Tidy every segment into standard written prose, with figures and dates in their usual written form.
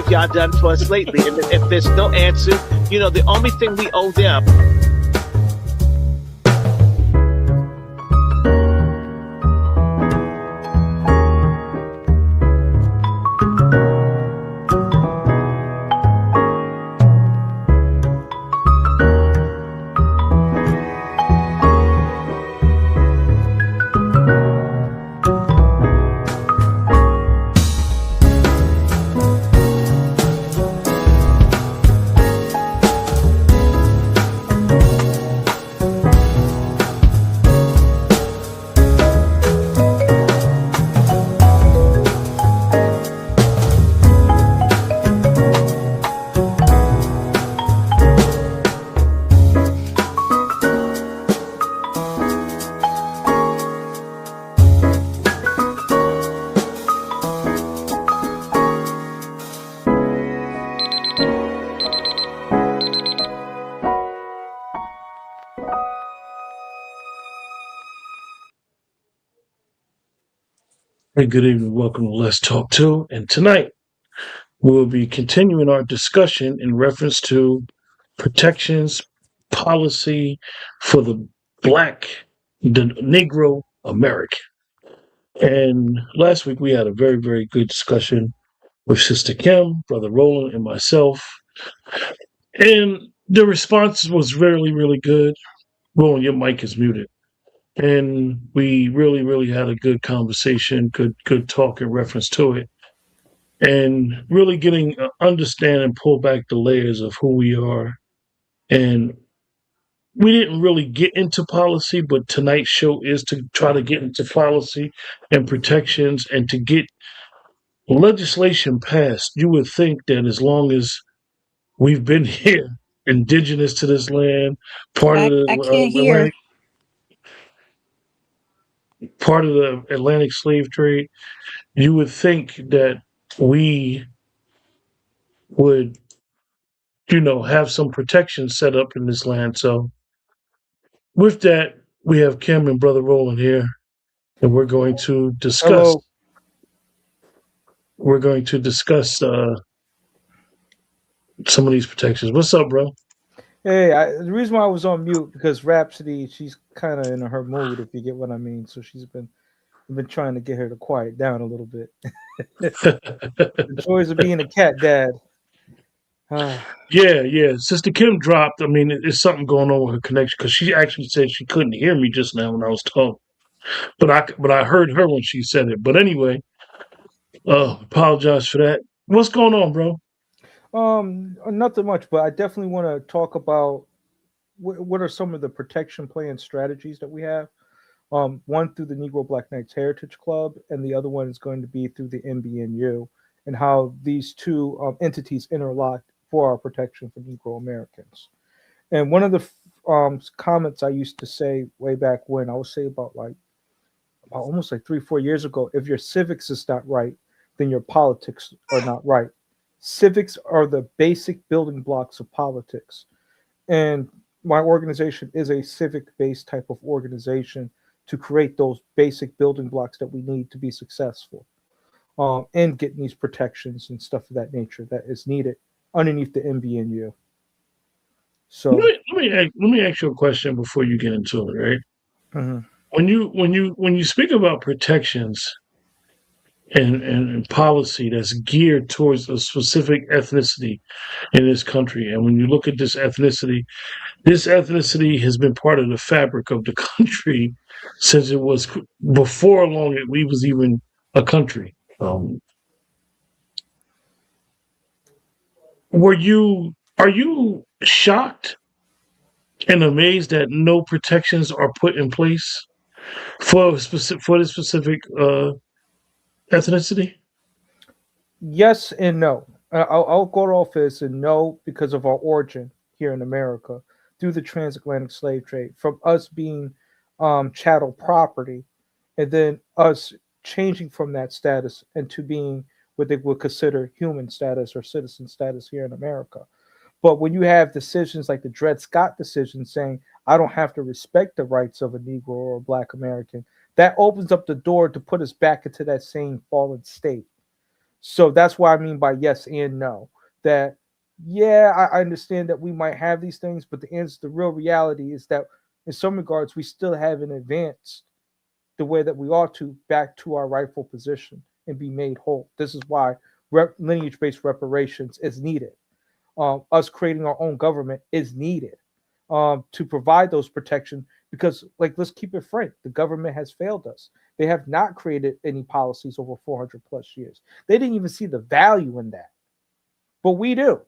have y'all done for us lately? And if there's no answer, the only thing we owe them. Hey, good evening. Welcome to Let's Talk 2. And tonight we'll be continuing our discussion in reference to protections policy for the the Negro American. And last week we had a very, very good discussion with Sister Kim, Brother Roland, and myself. And the response was really, really good. Roland, your mic is muted. And we really, really had a good conversation, good talk in reference to it. And really getting understand and pull back the layers of who we are. And we didn't really get into policy, but tonight's show is to try to get into policy and protections and to get legislation passed. You would think that as long as we've been here, indigenous to this land, part of the I can't hear. Atlantic slave trade, you would think that we would, have some protection set up in this land. So with that, we have Kim and Brother Roland here, and we're going to discuss. Hello. We're going to discuss some of these protections. What's up, bro? Hey, the reason why I was on mute because Rhapsody, she's kind of in her mood, if you get what I mean. So I've been trying to get her to quiet down a little bit. The joys of being a cat dad. Yeah. Sister Kim dropped. I mean, there's something going on with her connection because she actually said she couldn't hear me just now when I was talking, but I heard her when she said it. But anyway, apologize for that. What's going on, bro? Nothing much, but I definitely want to talk about what are some of the protection plan strategies that we have. One through the Negro Black Knights Heritage Club, and the other one is going to be through the NBNU, and how these two entities interlock for our protection for Negro Americans. And one of the comments I used to say way back when, I would say about almost 3-4 years ago, if your civics is not right, then your politics are not right. Civics are the basic building blocks of politics. And my organization is a civic-based type of organization to create those basic building blocks that we need to be successful and getting these protections and stuff of that nature that is needed underneath the MBNU. So let me ask you a question before you get into it, right? Mm-hmm. When you speak about protections and policy that's geared towards a specific ethnicity in this country, and when you look at this ethnicity has been part of the fabric of the country since it was before long we was even a country. Are you shocked and amazed that no protections are put in place for the specific ethnicity? Yes and no. I'll go off as a no because of our origin here in America through the transatlantic slave trade, from us being chattel property, and then us changing from that status into being what they would consider human status or citizen status here in America. But when you have decisions like the Dred Scott decision saying, I don't have to respect the rights of a Negro or a Black American, that opens up the door to put us back into that same fallen state. So that's what I mean by yes and no. That yeah, I understand that we might have these things, but the real reality is that in some regards we still haven't advanced the way that we ought to back to our rightful position and be made whole. This is why lineage-based reparations is needed. Us creating our own government is needed to provide those protection because, like, let's keep it frank, the government has failed us. They have not created any policies over 400 plus years. They didn't even see the value in that, but we do.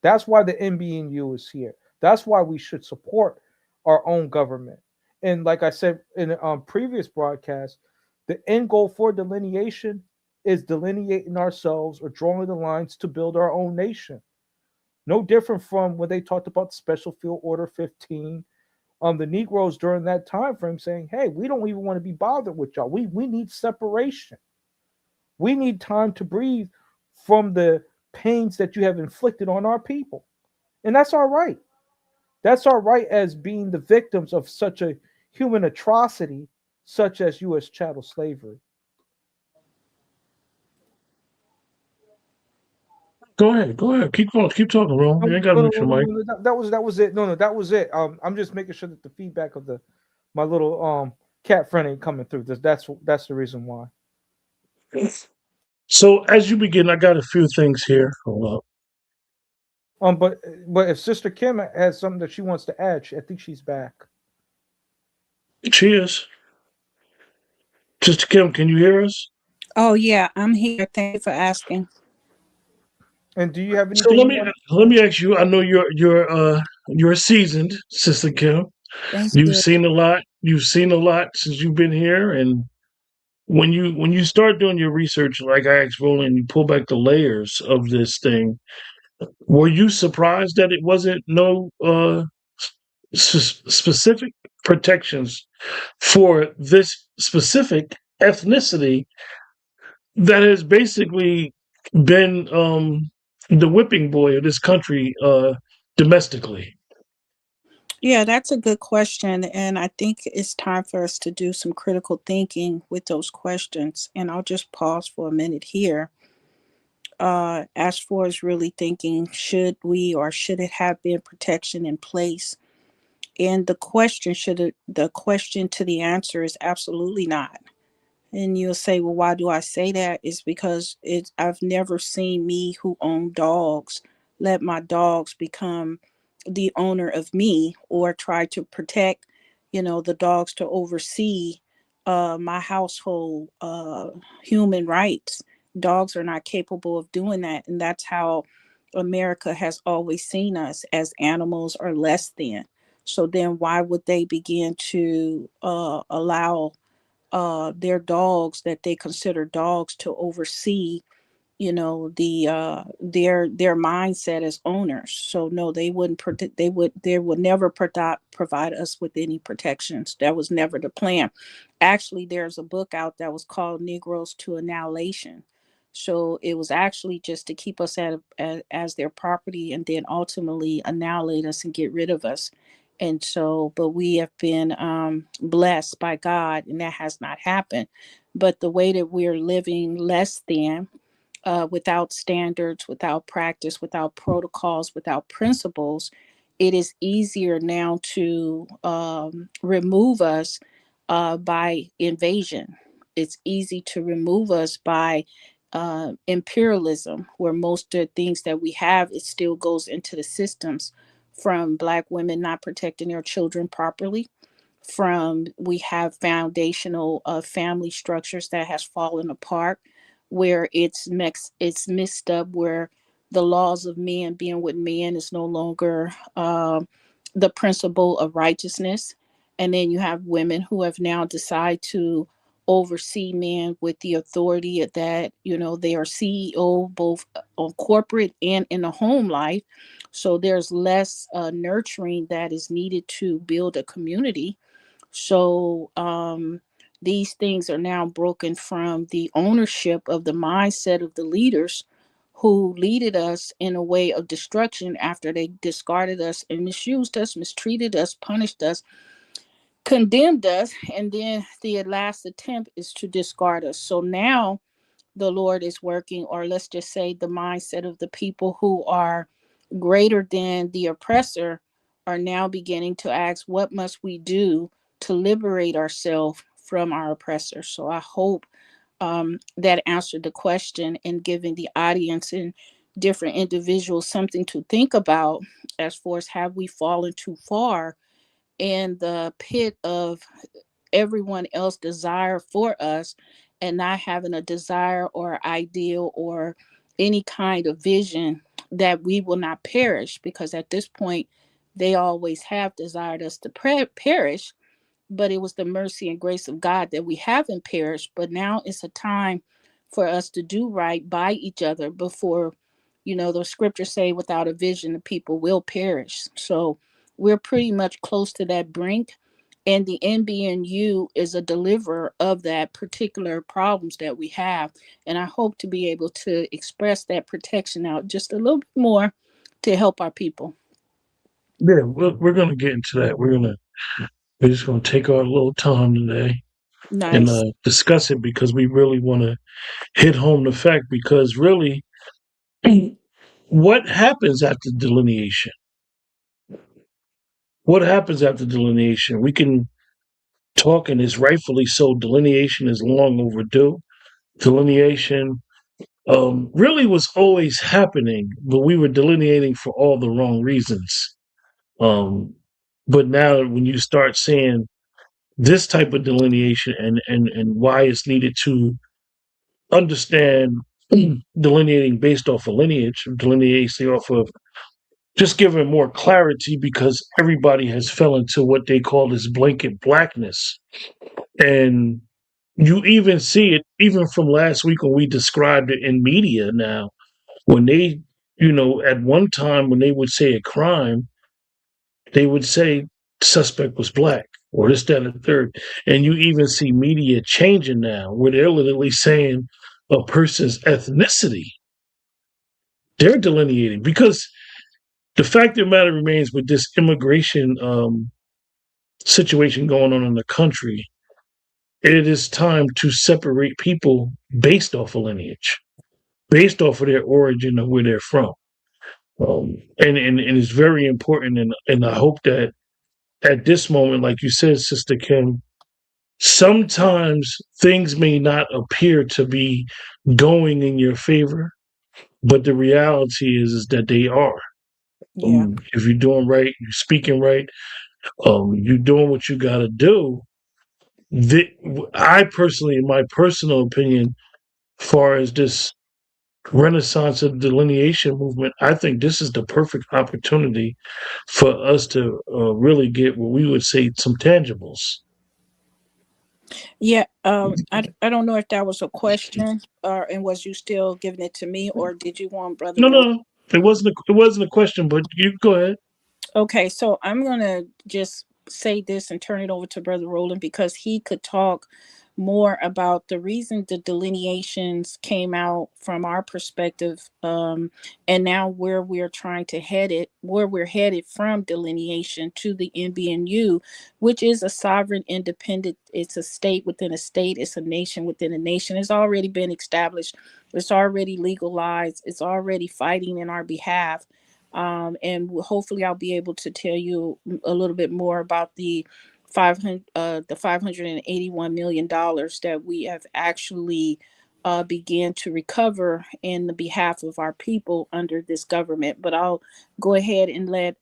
That's why the NBNU is here. That's why we should support our own government. And like I said in previous broadcasts, the end goal for delineation is delineating ourselves or drawing the lines to build our own nation. No different from when they talked about Special Field Order 15. The Negroes during that time frame saying, hey, we don't even want to be bothered with y'all. We need separation. We need time to breathe from the pains that you have inflicted on our people. And that's our right. That's our right as being the victims of such a human atrocity, such as U.S. chattel slavery. Go ahead, keep going, keep talking, bro. No, You ain't gotta no, mute no, your no, mic. no, that was it. No, that was it. I'm just making sure that the feedback of the my little cat friend ain't coming through. That's the reason why. So as you begin, I got a few things here. Hold up. But if Sister Kim has something that she wants to add, I think she's back. Cheers. Sister Kim, can you hear us? Oh, yeah, I'm here. Thank you for asking. And do you have So anything you want? let me ask you. I know you're seasoned, Sister Kim. Thank You've you. seen a lot. You've seen a lot since you've been here, and when you start doing your research, like I asked Roland, you pull back the layers of this thing. Were you surprised that it wasn't no specific protections for this specific ethnicity that has basically been the whipping boy of this country domestically? Yeah, that's a good question. And I think it's time for us to do some critical thinking with those questions. And I'll just pause for a minute here. As far as really thinking, should we or should it have been protection in place? And the question to the answer is absolutely not. And you'll say, well, why do I say that? It's because I've never seen me who own dogs let my dogs become the owner of me or try to protect, the dogs to oversee my household human rights. Dogs are not capable of doing that. And that's how America has always seen us as animals or less than. So then why would they begin to allow their dogs that they consider dogs to oversee their mindset as owners? So no, they wouldn't protect, they would never provide us with any protections. That was never the plan. Actually, there's a book out that was called Negroes to Annihilation. So it was actually just to keep us as their property and then ultimately annihilate us and get rid of us. And so, but we have been blessed by God, and that has not happened. But the way that we're living less than, without standards, without practice, without protocols, without principles, it is easier now to remove us by invasion. It's easy to remove us by imperialism, where most of the things that we have, it still goes into the systems, from Black women not protecting their children properly, from we have foundational family structures that has fallen apart, where it's mixed up, where the laws of men being with men is no longer the principle of righteousness. And then you have women who have now decided to oversee men with the authority that they are CEO both on corporate and in the home life. So there's less nurturing that is needed to build a community. So these things are now broken from the ownership of the mindset of the leaders who leaded us in a way of destruction after they discarded us and misused us, mistreated us, punished us, condemned us, and then the last attempt is to discard us. So now the Lord is working, or let's just say the mindset of the people who are greater than the oppressor are now beginning to ask, what must we do to liberate ourselves from our oppressor? So I hope that answered the question and giving the audience and different individuals something to think about as far as have we fallen too far in the pit of everyone else desire for us and not having a desire or ideal or any kind of vision that we will not perish, because at this point they always have desired us to perish, but it was the mercy and grace of God that we haven't perished. But now it's a time for us to do right by each other before, the scriptures say without a vision, the people will perish. So we're pretty much close to that brink. And the NBNU is a deliverer of that particular problems that we have. And I hope to be able to express that protection out just a little bit more to help our people. Yeah, we're going to get into that. We're just going to take our little time today and Nice. discuss it, because we really want to hit home the fact, because really, what happens after delineation? What happens after delineation? We can talk, and it's rightfully so. Delineation is long overdue. Delineation really was always happening, but we were delineating for all the wrong reasons. But now, when you start seeing this type of delineation and why it's needed to understand delineating based off of lineage, delineating off of just giving more clarity, because everybody has fell into what they call this blanket blackness. And you even see it even from last week when we described it in media now, when they, at one time when they would say a crime, they would say suspect was black or this, that, and the third. And you even see media changing now where they're literally saying a person's ethnicity. They're delineating, because the fact of the matter remains, with this immigration situation going on in the country, it is time to separate people based off of lineage, based off of their origin of where they're from. And it's very important. And I hope that at this moment, like you said, Sister Kim, sometimes things may not appear to be going in your favor, but the reality is that they are. Yeah. If you're doing right, you're speaking right, you're doing what you got to do. I personally, in my personal opinion, far as this renaissance of the delineation movement, I think this is the perfect opportunity for us to really get what we would say some tangibles. Yeah, I don't know if that was a question, and was you still giving it to me, or did you want Brother No, Roll? no, it wasn't a question, but you go ahead. Okay, so I'm gonna just say this and turn it over to Brother Roland because he could talk more about the reason the delineations came out from our perspective, and now where we're headed from delineation to the NBNU, which is a sovereign, independent. It's a state within a state. It's a nation within a nation. It's already been established. It's already legalized. It's already fighting in our behalf, and hopefully I'll be able to tell you a little bit more about the 581 million dollars that we have actually began to recover in the behalf of our people under this government. But I'll go ahead and let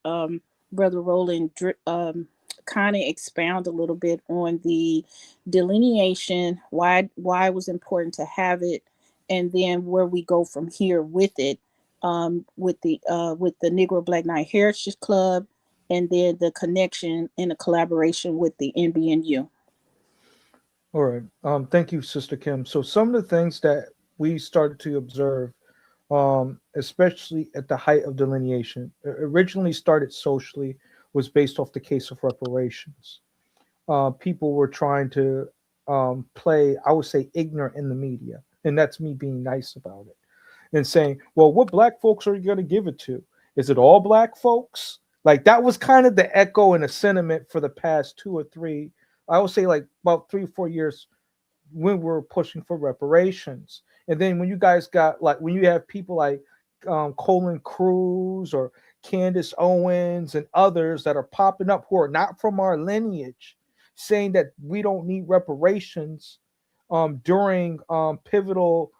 Brother Roland kind of expound a little bit on the delineation, why it was important to have it, and then where we go from here with it, with the Negro Black Knight Heritage Club, and then the connection and the collaboration with the NBNU. All right. Thank you, Sister Kim. So some of the things that we started to observe, especially at the height of delineation, originally started socially, was based off the case of reparations. People were trying to play, I would say, ignorant in the media, and that's me being nice about it, and saying, well, what black folks are you going to give it to? Is it all black folks? Like that was kind of the echo and a sentiment for the past 2 or 3, I would say like about 3 or 4 years when we were pushing for reparations. And then when you guys got like when you have people like Colin Cruz or Candace Owens and others that are popping up who are not from our lineage, saying that we don't need reparations during pivotal,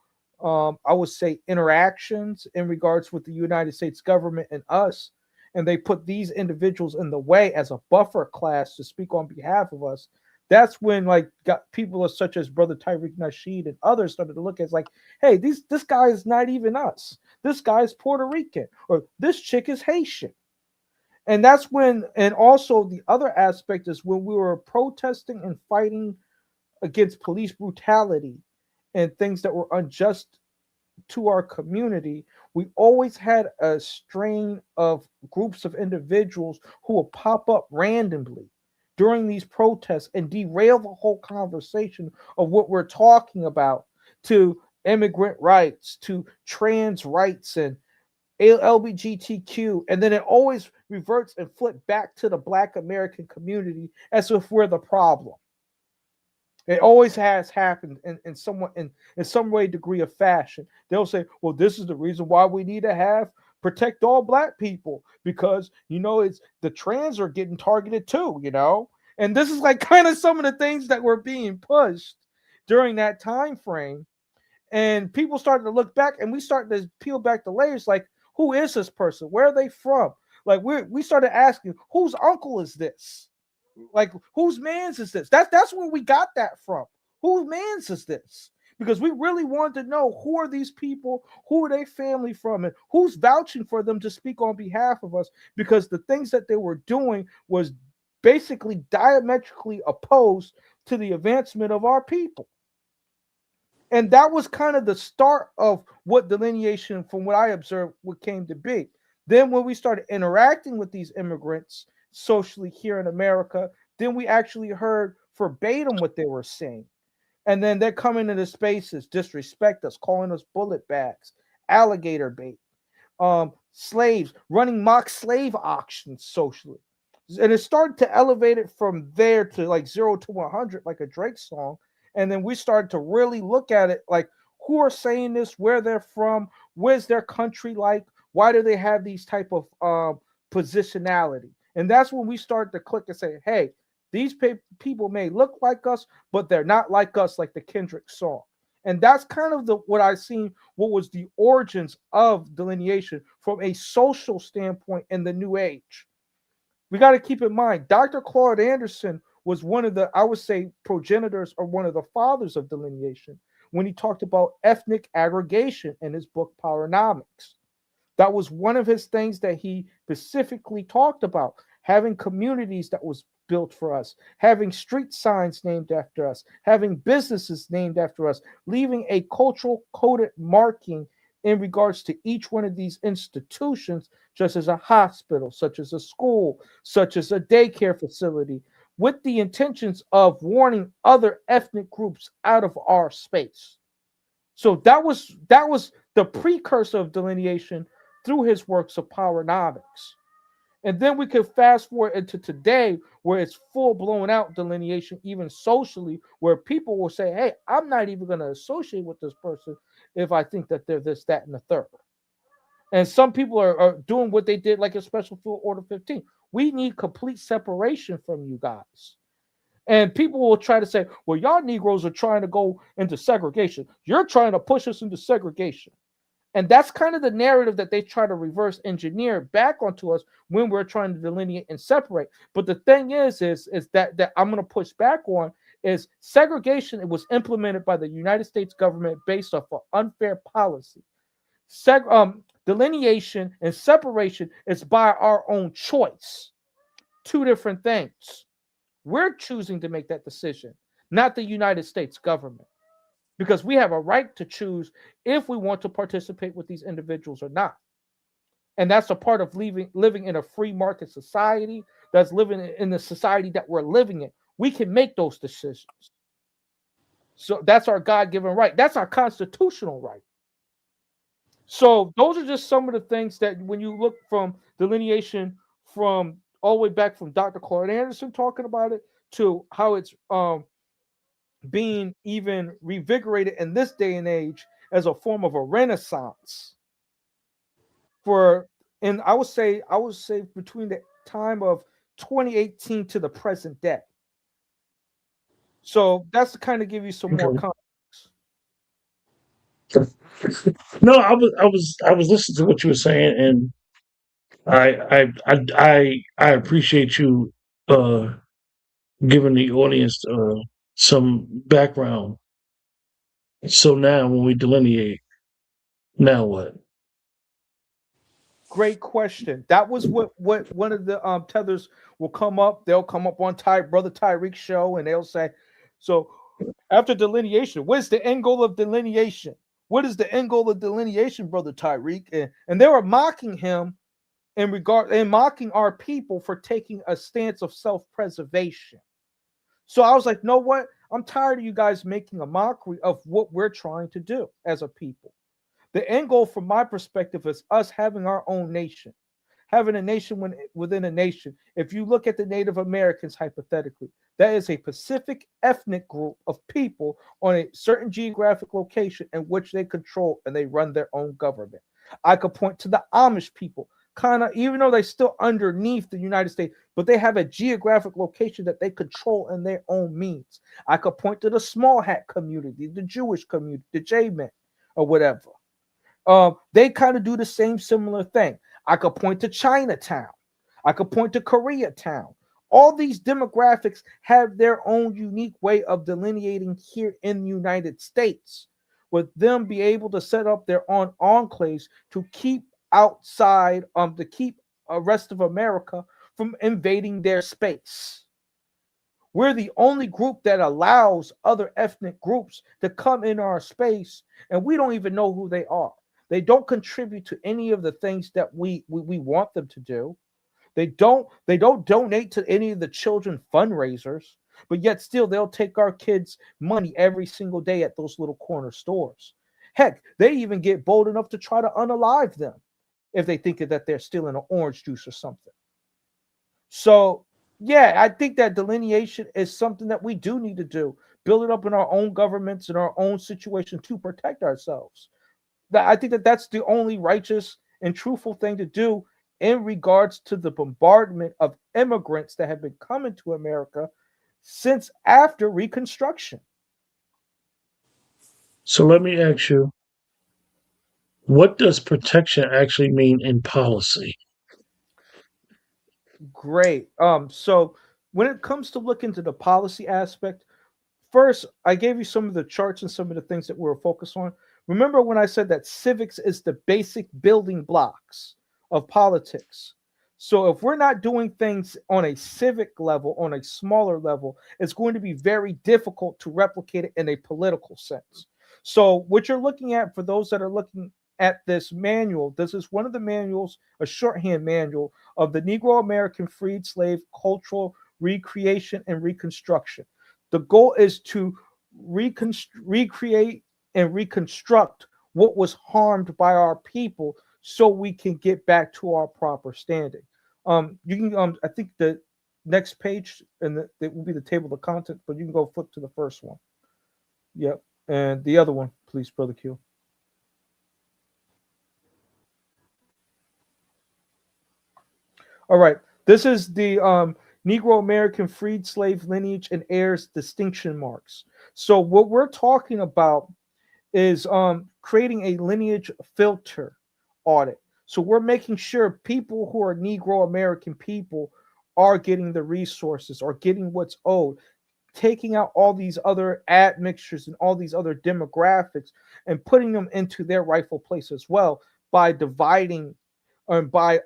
I would say, interactions in regards with the United States government and us. And they put these individuals in the way as a buffer class to speak on behalf of us. That's when like got people such as Brother Tyreek Nasheed and others started to look at like, hey, this guy is not even us. This guy is Puerto Rican, or this chick is Haitian. And that's when, and also the other aspect is when we were protesting and fighting against police brutality and things that were unjust to our community, we always had a strain of groups of individuals who will pop up randomly during these protests and derail the whole conversation of what we're talking about, to immigrant rights, to trans rights, and LGBTQ, and then it always reverts and flips back to the Black American community as if we're the problem. It always has happened in some way, degree of fashion. They'll say, well, this is the reason why we need to have protect all Black people, because it's the trans are getting targeted too, and this is like kind of some of the things that were being pushed during that time frame. And people started to look back, and we started to peel back the layers, like, who is this person? Where are they from? Like we started asking, whose uncle is this? Like, whose man's is this? That's where we got that from. Whose man's is this? Because we really wanted to know, who are these people? Who are they family from? And who's vouching for them to speak on behalf of us? Because the things that they were doing was basically diametrically opposed to the advancement of our people. And that was kind of the start of what delineation, from what I observed, what came to be. Then when we started interacting with these immigrants socially here in America, then we actually heard verbatim what they were saying. And then they're coming into spaces, disrespect us, calling us bullet bags, alligator bait, slaves, running mock slave auctions socially. And it started to elevate it from there to like 0 to 100, like a Drake song. And then we started to really look at it like, who are saying this, where they're from, where's their country like, why do they have these type of positionality? And that's when we started to click and say, hey, these people may look like us, but they're not like us, like the Kendrick song. And that's kind of what I seen, what was the origins of delineation from a social standpoint in the new age. We got to keep in mind, Dr. Claude Anderson was one of the, I would say, progenitors, or one of the fathers of delineation, when he talked about ethnic aggregation in his book Powernomics. That was one of his things that he specifically talked about, having communities that was built for us, having street signs named after us, having businesses named after us, leaving a cultural coded marking in regards to each one of these institutions, such as a hospital, such as a school, such as a daycare facility, with the intentions of warning other ethnic groups out of our space. So that was the precursor of delineation through his works of Powernomics. And then we could fast forward into today, where it's full blown out delineation, even socially, where people will say, hey, I'm not even going to associate with this person if I think that they're this, that, and the third. And some people are doing what they did, like a Special Field Order 15. We need complete separation from you guys. And people will try to say, well, y'all Negroes are trying to go into segregation. You're trying to push us into segregation. And that's kind of the narrative that they try to reverse engineer back onto us when we're trying to delineate and separate. But the thing is that I'm going to push back on is segregation. It was implemented by the United States government based off of unfair policy. Delineation and separation is by our own choice. Two different things. We're choosing to make that decision, not the United States government, because we have a right to choose if we want to participate with these individuals or not. And that's a part of living in a free market society, that's living in the society that we're living in. We can make those decisions. So that's our God-given right. That's our constitutional right. So those are just some of the things that when you look from delineation, from all the way back from Dr. Claude Anderson talking about it, to how it's being even revigorated in this day and age, as a form of a renaissance and I would say between the time of 2018 to the present day. So that's to kind of give you some more Okay. context. No, I was listening to what you were saying, and I appreciate you uh giving the audience some background. So now, when we delineate, now what? Great question. That was what one of the tethers will come up. They'll come up on Brother Tyreek's show, and they'll say, "So after delineation, what is the end goal of delineation? What is the end goal of delineation, Brother Tyreek?" And they were mocking him and mocking our people for taking a stance of self-preservation. So I was like, "Know what? I'm tired of you guys making a mockery of what we're trying to do as a people. The end goal, from my perspective, is us having our own nation, having a nation within a nation. If you look at the Native Americans, hypothetically, that is a Pacific ethnic group of people on a certain geographic location in which they control and they run their own government. I could point to the Amish people, kind of, even though they're still underneath the United States, but they have a geographic location that they control in their own means. I could point to the small hat community, the Jewish community, the J-men, or whatever. They kind of do the same similar thing. I could point to Chinatown. I could point to Koreatown. All these demographics have their own unique way of delineating here in the United States, with them be able to set up their own enclaves to keep outside, to keep the rest of America from invading their space. We're the only group that allows other ethnic groups to come in our space, and we don't even know who they are. They don't contribute to any of the things that we want them to do. They don't donate to any of the children fundraisers, but yet still they'll take our kids' money every single day at those little corner stores. Heck, they even get bold enough to try to unalive them if they think that they're stealing an orange juice or something. So, yeah, I think that delineation is something that we do need to do. Build it up in our own governments, in our own situation to protect ourselves. I think that that's the only righteous and truthful thing to do in regards to the bombardment of immigrants that have been coming to America since after Reconstruction. So let me ask you, what does protection actually mean in policy? Great. So when it comes to look into the policy aspect, first, I gave you some of the charts and some of the things that we were focused on. Remember when I said that civics is the basic building blocks of politics? So if we're not doing things on a civic level, on a smaller level, it's going to be very difficult to replicate it in a political sense. So what you're looking at, for those that are looking at this manual, this is one of the manuals, a shorthand manual of the Negro American freed slave cultural recreation and reconstruction. The goal is to recreate and reconstruct what was harmed by our people so we can get back to our proper standing. You can, I think the next page, and it will be the table of content, but you can go flip to the first one. Yep. And the other one, please, Brother Q. All right. This is the Negro American freed slave lineage and heirs distinction marks. So what we're talking about is creating a lineage filter audit. So we're making sure people who are Negro American people are getting the resources or getting what's owed, taking out all these other admixtures and all these other demographics and putting them into their rightful place as well by dividing and by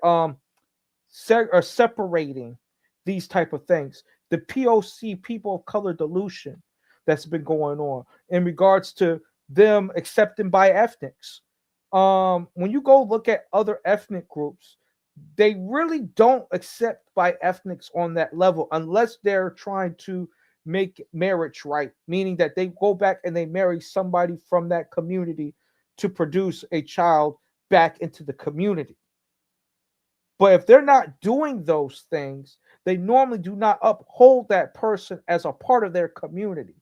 separating these type of things. The POC, people of color dilution, that's been going on in regards to them accepting by ethnics. When you go look at other ethnic groups, they really don't accept by ethnics on that level unless they're trying to make marriage right, meaning that they go back and they marry somebody from that community to produce a child back into the community. But if they're not doing those things, they normally do not uphold that person as a part of their community.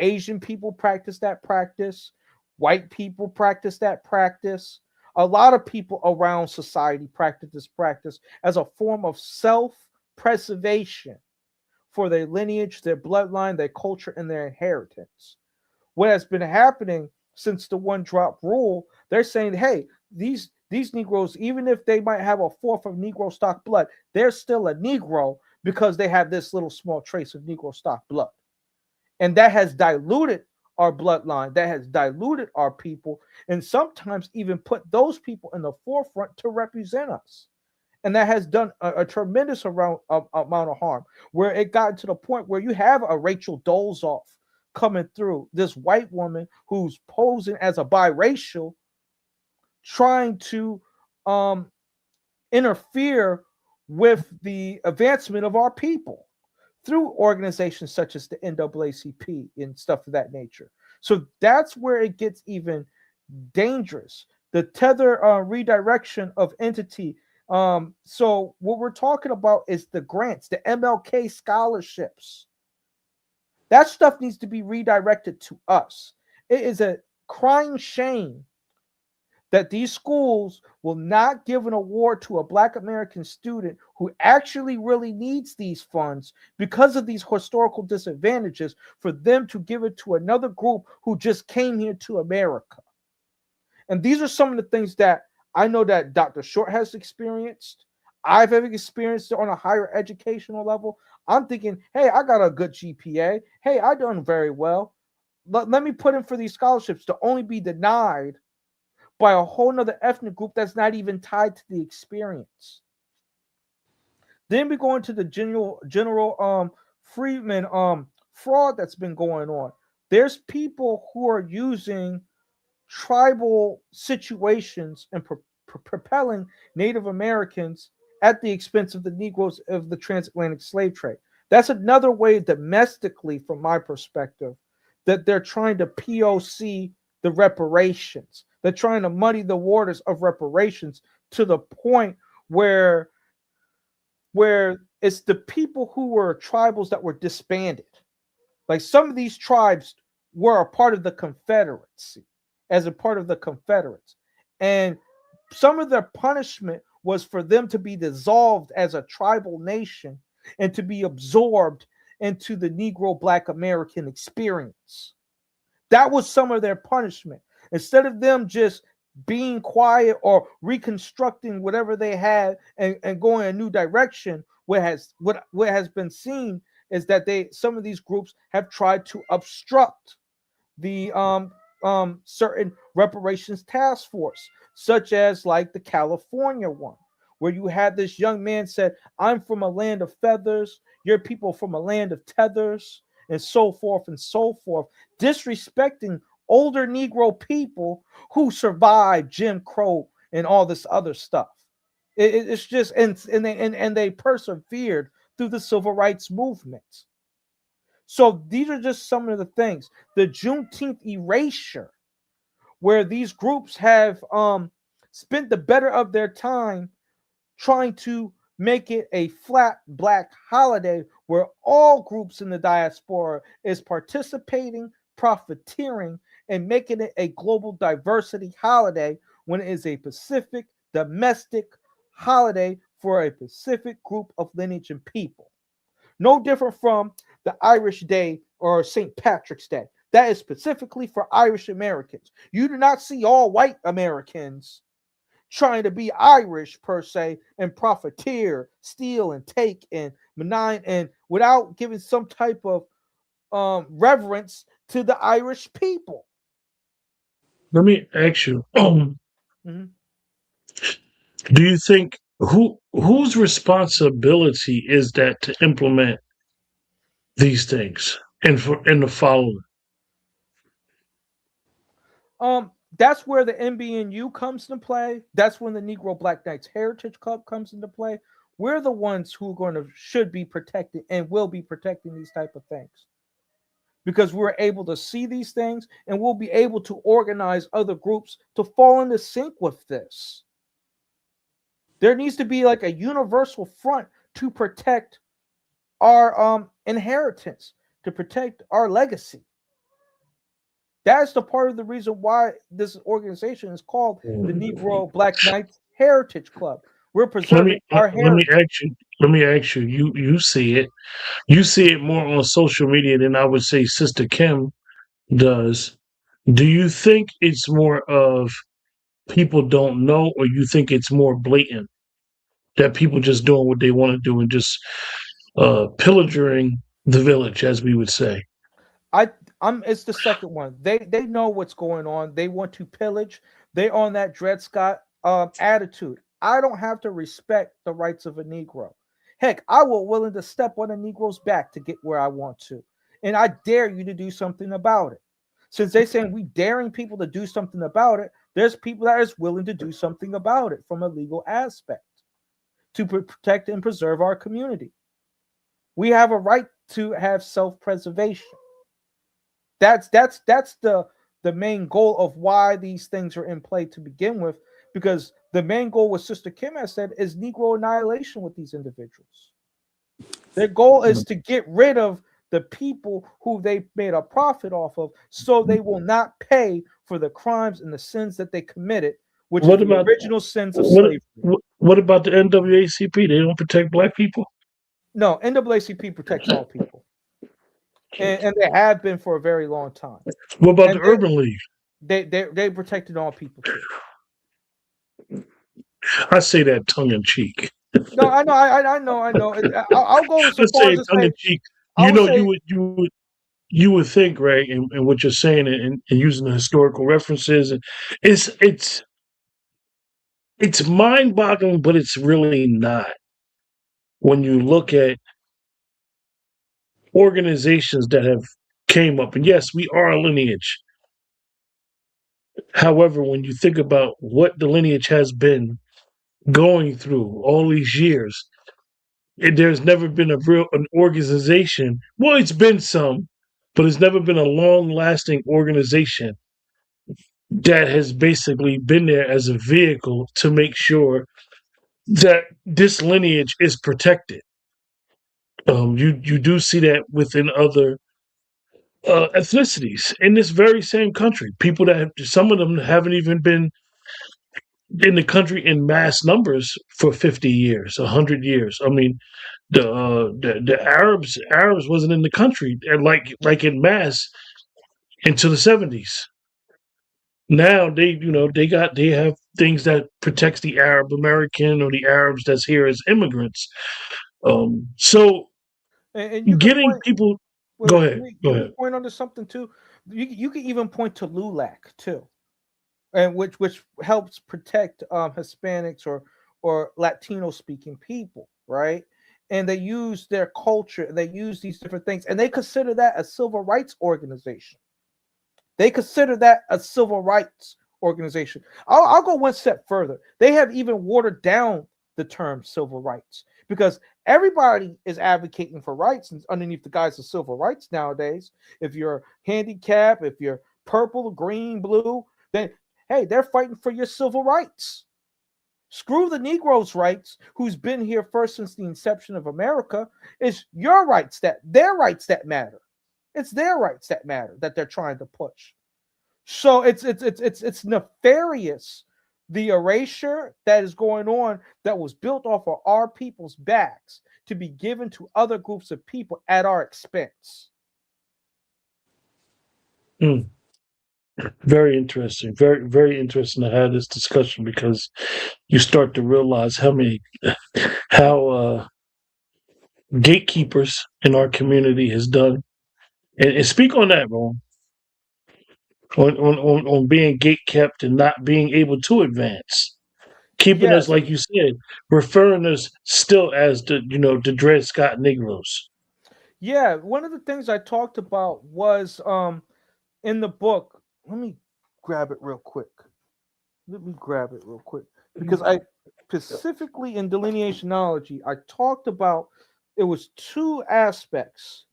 Asian people practice that practice. White people practice that practice. A lot of people around society practice this practice as a form of self-preservation for their lineage, their bloodline, their culture, and their inheritance. What has been happening since the one drop rule, they're saying, hey, these Negroes, even if they might have a fourth of Negro stock blood, they're still a Negro because they have this little small trace of Negro stock blood. And that has diluted our bloodline, that has diluted our people, and sometimes even put those people in the forefront to represent us. And that has done a tremendous amount of harm, where it got to the point where you have a Rachel Dolezal coming through, this white woman who's posing as a biracial, trying to interfere with the advancement of our people through organizations such as the NAACP and stuff of that nature. So that's where it gets even dangerous. The tether redirection of entity. So what we're talking about is the grants, the MLK scholarships. That stuff needs to be redirected to us. It is a crying shame that these schools will not give an award to a Black American student who actually really needs these funds because of these historical disadvantages, for them to give it to another group who just came here to America. And these are some of the things that I know that Dr. Short has experienced. I've ever experienced it on a higher educational level. I'm thinking, hey, I got a good GPA. Hey, I done very well. Let me put in for these scholarships, to only be denied by a whole nother ethnic group that's not even tied to the experience. Then we go into the general Freedman fraud that's been going on. There's people who are using tribal situations and propelling Native Americans at the expense of the Negroes of the transatlantic slave trade. That's another way domestically, from my perspective, that they're trying to POC the reparations. They're trying to muddy the waters of reparations to the point where it's the people who were tribals that were disbanded. Like, some of these tribes were a part of the Confederacy, as a part of the Confederates. And some of their punishment was for them to be dissolved as a tribal nation and to be absorbed into the Negro Black American experience. That was some of their punishment. Instead of them just being quiet or reconstructing whatever they had and going a new direction, what has been seen is that some of these groups have tried to obstruct the certain reparations task force, such as like the California one, where you had this young man said, I'm from a land of feathers, your people from a land of tethers, and so forth, disrespecting older Negro people who survived Jim Crow and all this other stuff. It's just, and they persevered through the civil rights movement. So these are just some of the things. The Juneteenth erasure, where these groups have spent the better of their time trying to make it a flat Black holiday where all groups in the diaspora is participating, profiteering, and making it a global diversity holiday, when it is a Pacific domestic holiday for a Pacific group of lineage and people. No different from the Irish Day or St. Patrick's Day. That is specifically for Irish Americans. You do not see all white Americans trying to be Irish per se and profiteer, steal and take and malign, and without giving some type of reverence to the Irish people. Let me ask you, Mm-hmm. do you think whose responsibility is that to implement these things and the following? That's where the NBNU comes into play. That's when the Negro Black Knights Heritage Club comes into play. We're the ones who should be protected and will be protecting these type of things, because we're able to see these things and we'll be able to organize other groups to fall into sync with this. There needs to be like a universal front to protect our inheritance, to protect our legacy. That's the part of the reason why this organization is called the Negro Black Knights Heritage Club. We're preserving our let me heritage. ask you. Let me ask you. You see it. You see it more on social media than I would say Sister Kim does. Do you think it's more of people don't know, or you think it's more blatant that people just doing what they want to do and just pillaging the village, as we would say? I I'm It's the second one. They know what's going on. They want to pillage. They on that Dred Scott attitude. I don't have to respect the rights of a Negro. Heck, I will willing to step on a Negro's back to get where I want to. And I dare you to do something about it. Since they saying we daring people to do something about it, there's people that is willing to do something about it from a legal aspect to protect and preserve our community. We have a right to have self-preservation. That's the main goal of why these things are in play to begin with, because the main goal, what Sister Kim has said, is Negro annihilation with these individuals. Their goal is to get rid of the people who they made a profit off of, so they will not pay for the crimes and the sins that they committed, which is What the about original sins of what? slavery. What about the NAACP? They don't protect black people. No, NAACP protects all people, and they have been for a very long time, What about the and Urban League? they protected all people too. I say that tongue in cheek. No, I know, I know. I'll go so I far say as it to tongue say, in cheek. I You would know, say, you would think, right, and what you're saying and using the historical references, and it's mind boggling, but it's really not when you look at organizations that have came up. And yes, we are a lineage. However, when you think about what the lineage has been going through all these years, there's never been an organization. Well, it's been some, but it's never been a long lasting organization that has basically been there as a vehicle to make sure that this lineage is protected. You do see that within other ethnicities in this very same country. People that some of them haven't even been in the country in mass numbers for 50 years, 100 years. I mean, the Arabs wasn't in the country and like in mass until the 70s. Now they have things that protects the Arab American or the Arabs that's here as immigrants. So and you can getting point. people. Wait, Go wait, ahead. Go can we ahead. point onto something too? You can even point to LULAC too, and which helps protect Hispanics or Latino speaking people, right? And they use their culture, they use these different things, and they consider that a civil rights organization. They consider that a civil rights organization. I'll go one step further. They have even watered down the term civil rights, because everybody is advocating for rights underneath the guise of civil rights nowadays. If you're handicapped, if you're purple, green, blue, then hey, they're fighting for your civil rights. Screw the Negroes' rights, who's been here first since the inception of America. It's your rights their rights that matter. It's their rights that matter that they're trying to push. So it's nefarious, the erasure that is going on that was built off of our people's backs to be given to other groups of people at our expense. Mm, very interesting. Very very interesting to have this discussion because you start to realize how gatekeepers in our community has done. And speak on that, Ron, on being gate kept and not being able to advance, keeping us, Yes, like you said, referring us still as the Dred Scott Negroes. yeah. One of the things I talked about was in the book. Let me grab it real quick. Let me grab it real quick, because I specifically in delineationology I talked about, it was two aspects.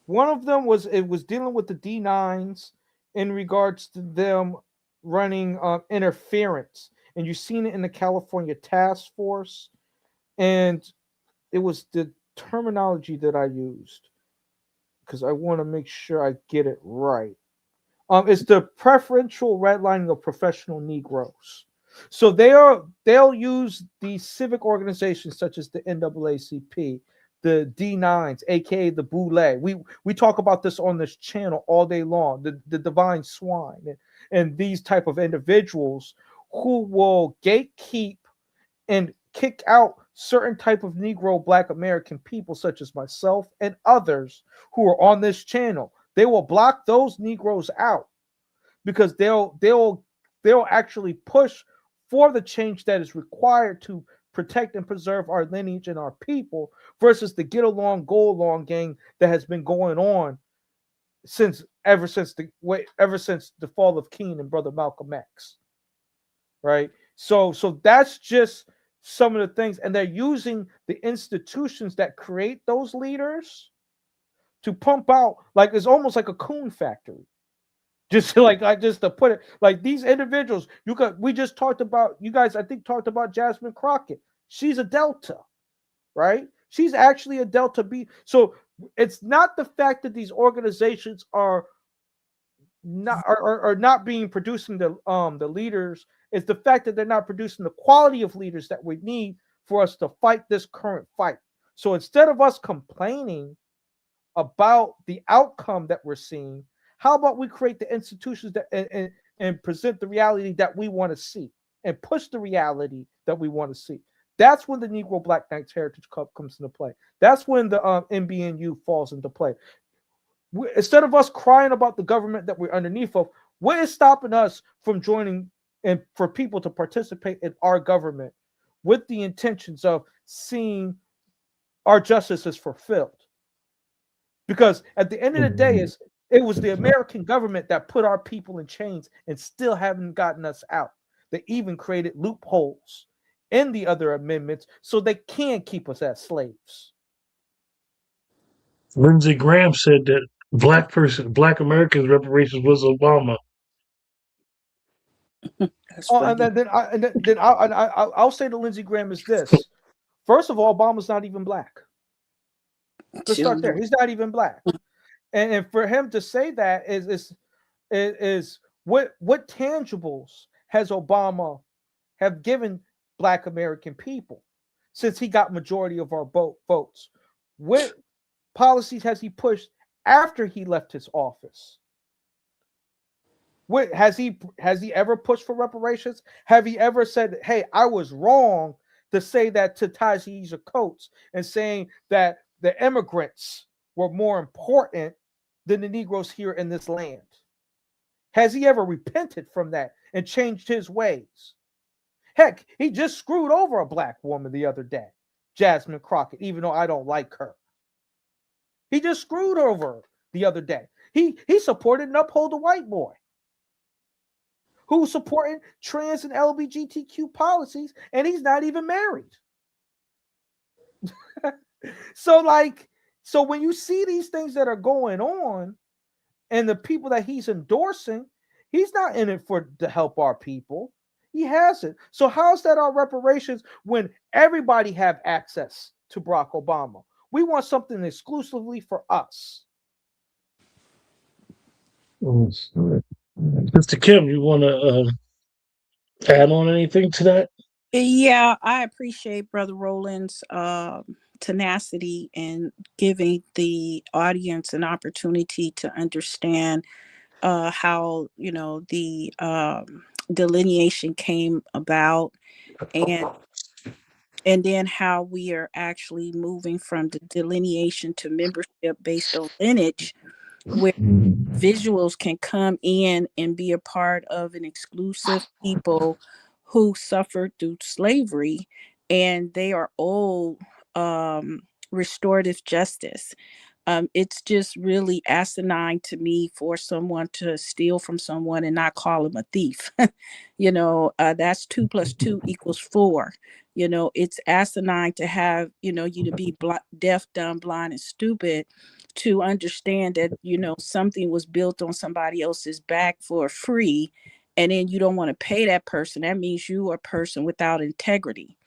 One of them was, it was dealing with the D9s in regards to them running interference, and you've seen it in the California Task Force, and it was the terminology that I used. because I want to make sure I get it right. It's the preferential redlining of professional Negroes. So they'll use these civic organizations such as the NAACP, the D9s, aka the Boule. We talk about this on this channel all day long. The Divine Swine and these type of individuals who will gatekeep and kick out certain type of Negro Black American people, such as myself and others who are on this channel. They will block those Negroes out because they'll actually push for the change that is required to protect and preserve our lineage and our people versus the get along, go along gang that has been going on ever since the fall of King and Brother Malcolm X. Right? So that's just some of the things, and they're using the institutions that create those leaders to pump out, like it's almost like a coon factory. Just just to put it like these individuals, we just talked about, you guys I think talked about Jasmine Crockett. She's a Delta, right? She's actually a Delta B. So it's not the fact that these organizations are not being producing the leaders. It's the fact that they're not producing the quality of leaders that we need for us to fight this current fight. So instead of us complaining about the outcome that we're seeing, how about we create the institutions that and present the reality that we want to see and push the reality that we want to see. That's when the Negro Black Knights Heritage Club comes into play. That's when the NBNU falls into play. Instead of us crying about the government that we're underneath of, what is stopping us from joining and for people to participate in our government with the intentions of seeing our justice fulfilled? Because at the end of the day, it was the American government that put our people in chains and still haven't gotten us out. They even created loopholes in the other amendments so they can keep us as slaves. Lindsey Graham said that Black Americans reparations was Obama. That's And funny. then I'll say to Lindsey Graham is this. First of all, Obama's not even Black. Let's start there. He's not even Black. And for him to say that is what tangibles has Obama have given Black American people since he got majority of our votes? What policies has he pushed after he left his office? What has he ever pushed for reparations? Have he ever said, "Hey, I was wrong to say that to Tajisa Coates and saying that the immigrants were more important than the Negroes here in this land"? Has he ever repented from that and changed his ways? Heck, he just screwed over a Black woman the other day, Jasmine Crockett, even though I don't like her. He just screwed over her the other day. He supported and upheld a white boy who's supporting trans and LGBTQ policies, and he's not even married. So when you see these things that are going on and the people that he's endorsing, he's not in it to help our people. He hasn't. So how's that our reparations when everybody have access to Barack Obama? We want something exclusively for us. Mr. Kim, you want to add on anything to that? Yeah, I appreciate Brother Roland's tenacity in giving the audience an opportunity to understand how the delineation came about, and then how we are actually moving from the delineation to membership based on lineage, where visuals can come in and be a part of an exclusive people who suffered through slavery, and they are owed restorative justice. It's just really asinine to me for someone to steal from someone and not call him a thief. That's 2 + 2 = 4. It's asinine to have, you to be deaf, dumb, blind, and stupid to understand that, something was built on somebody else's back for free. And then you don't want to pay that person. That means you are a person without integrity.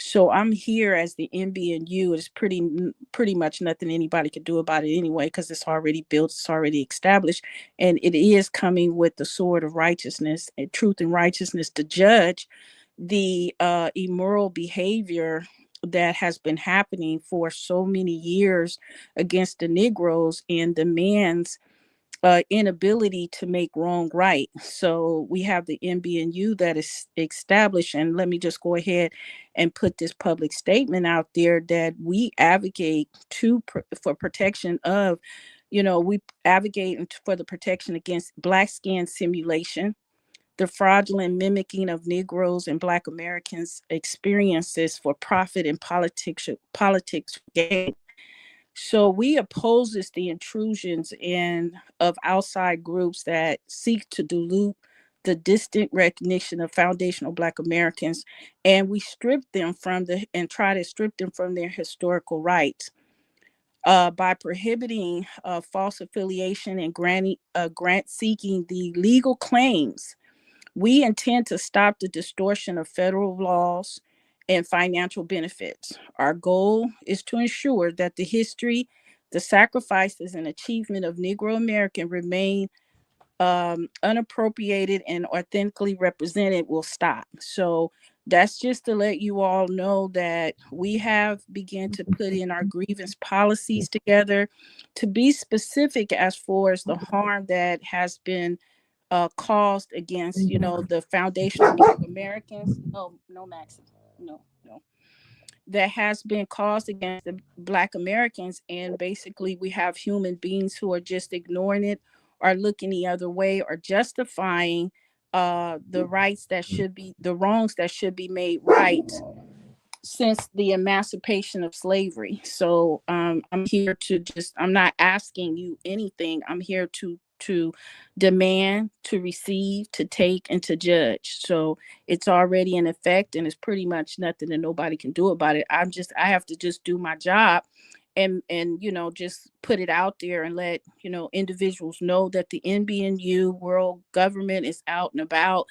So I'm here as the NBNU. It's pretty much nothing anybody could do about it anyway, because it's already built, it's already established, and it is coming with the sword of righteousness and truth and righteousness to judge the immoral behavior that has been happening for so many years against the Negroes and the man's inability to make wrong right. So we have the NBNU that is established, and let me just go ahead and put this public statement out there that we advocate for protection of, we advocate for the protection against Black skin simulation, the fraudulent mimicking of Negroes and Black Americans' experiences for profit and politics gain. So we opposes the intrusions of outside groups that seek to dilute the distant recognition of foundational Black Americans, and we try to strip them from their historical rights by prohibiting false affiliation and grant seeking the legal claims. We intend to stop the distortion of federal laws and financial benefits. Our goal is to ensure that the history, the sacrifices, and achievement of Negro American remain unappropriated and authentically represented will stop. So that's just to let you all know that we have begun to put in our grievance policies together to be specific as far as the harm that has been caused against, the foundational Black Americans. Oh, no, Maxie. No, no. That has been caused against the Black Americans. And basically, we have human beings who are just ignoring it or looking the other way or justifying the wrongs that should be made right since the emancipation of slavery. So I'm here to I'm not asking you anything. I'm here to demand, to receive, to take, and to judge. So it's already in effect, and it's pretty much nothing that nobody can do about it. I have to just do my job and just put it out there and let individuals know that the NBNU world government is out and about.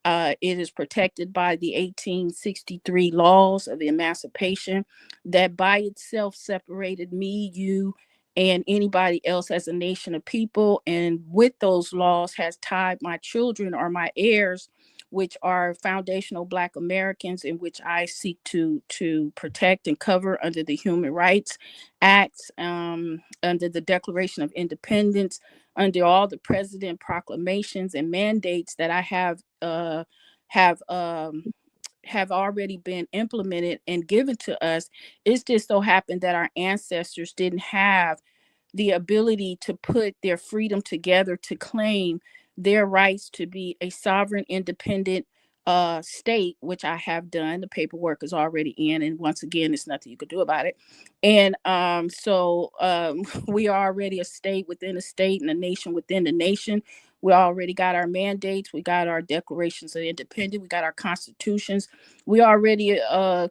It is protected by the 1863 laws of emancipation that by itself separated me, you, and anybody else as a nation of people. And with those laws has tied my children or my heirs, which are foundational Black Americans, in which I seek to protect and cover under the Human Rights Acts, under the Declaration of Independence, under all the president proclamations and mandates that I have already been implemented and given to us. It's just so happened that our ancestors didn't have the ability to put their freedom together to claim their rights to be a sovereign, independent state, which I have done. The paperwork is already in, and once again, there's nothing you could do about it. And so we are already a state within a state and a nation within the nation. We already got our mandates. We got our declarations of independence. We got our constitutions. We already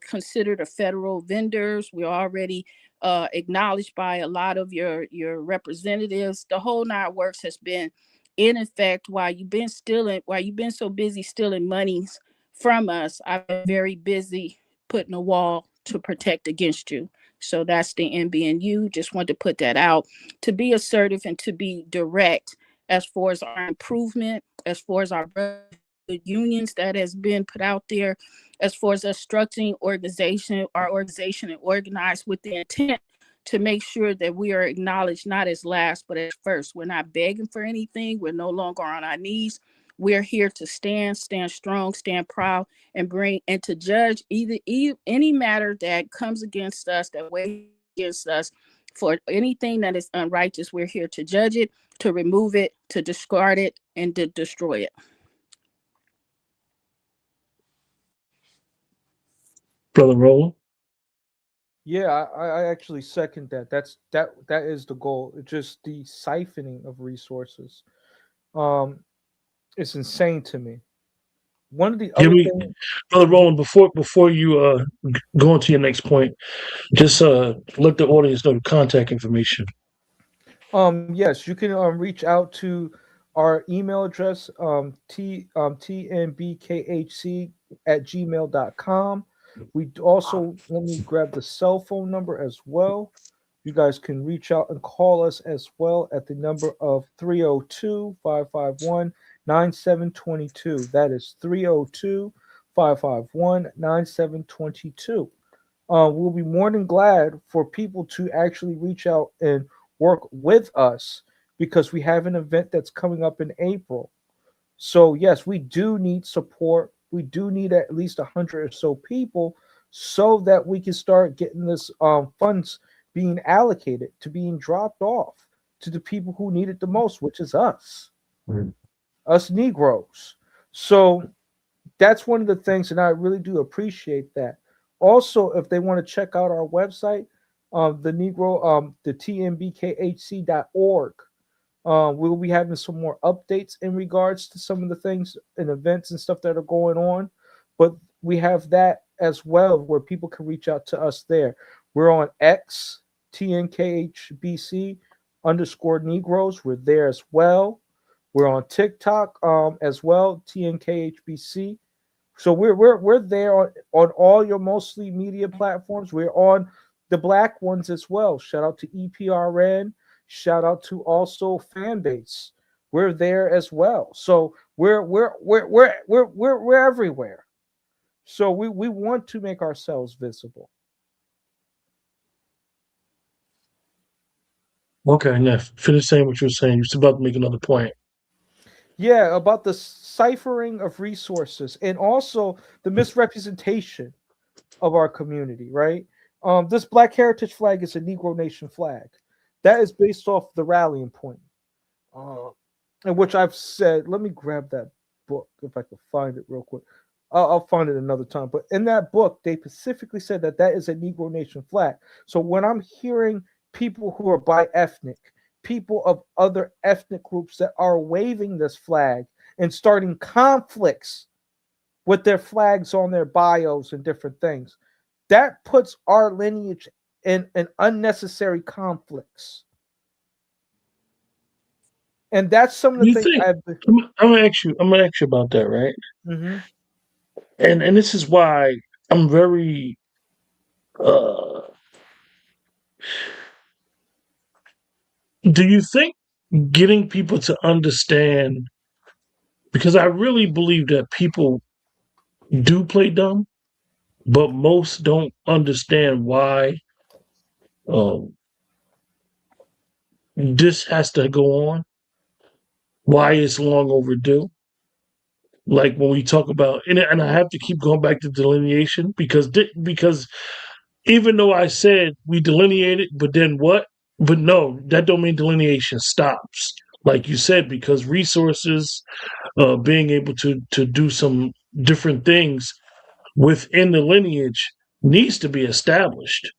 considered a federal vendors. We already acknowledged by a lot of your representatives. The whole nine works has been in effect while you've been so busy stealing monies from us. I've been very busy putting a wall to protect against you. So that's the NBNU. Just wanted to put that out to be assertive and to be direct as far as our improvement, as far as our unions that has been put out there, as far as us structuring our organization and organized with the intent to make sure that we are acknowledged not as last, but as first. We're not begging for anything. We're no longer on our knees. We're here to stand strong, stand proud, and to judge any matter that comes against us, that weighs against us. For anything that is unrighteous, we're here to judge it, to remove it, to discard it, and to destroy it. Brother Roland. Yeah, I actually second that. That is the goal. It's just the siphoning of resources. It's insane to me. One of the other things, Brother Roland, before you go on to your next point, just let the audience know the contact information. yes, you can reach out to our email address, tnbkhc@gmail.com. We also, let me grab the cell phone number as well. You guys can reach out and call us as well at the number of 302-551-9722. That is 302-551-9722. We'll be more than glad for people to actually reach out and work with us because we have an event that's coming up in April. So yes, we do need support. We do need at least 100 or so people so that we can start getting this funds being allocated to being dropped off to the people who need it the most, which is us, us Negroes. So that's one of the things, and I really do appreciate that. Also, if they want to check out our website, the tnbkhc.org, we'll be having some more updates in regards to some of the things and events and stuff that are going on. But we have that as well where people can reach out to us there. We're on X, TNKHBC underscore Negroes. We're there as well. We're on TikTok as well, TNKHBC. So we're there on all your mostly media platforms. We're on the black ones as well. Shout out to EPRN. Shout out to also Fanbase. We're there as well. So we're everywhere. So we want to make ourselves visible. Okay, now finish saying what you were saying. You're about to make another point. Yeah, about the ciphering of resources and also the misrepresentation of our community, right? This Black Heritage flag is a Negro Nation flag. That is based off the rallying point, in which I've said, let me grab that book if I can find it real quick. I'll find it another time. But in that book, they specifically said that that is a Negro Nation flag. So when I'm hearing people who are bi-ethnic, people of other ethnic groups that are waving this flag and starting conflicts with their flags on their bios and different things, that puts our lineage in unnecessary conflicts. And that's some of the You things think I've been. I'm gonna ask you? I'm gonna ask you about that, right? Mm-hmm. And this is why I'm very. Uh, do you think getting people to understand? Because I really believe that people do play dumb, but most don't understand why um, this has to go on, why it's long overdue. Like when we talk about, and I have to keep going back to delineation because even though I said we delineated, but then what? But no, that don't mean delineation stops. Like you said, because resources, being able to do some different things within the lineage needs to be established.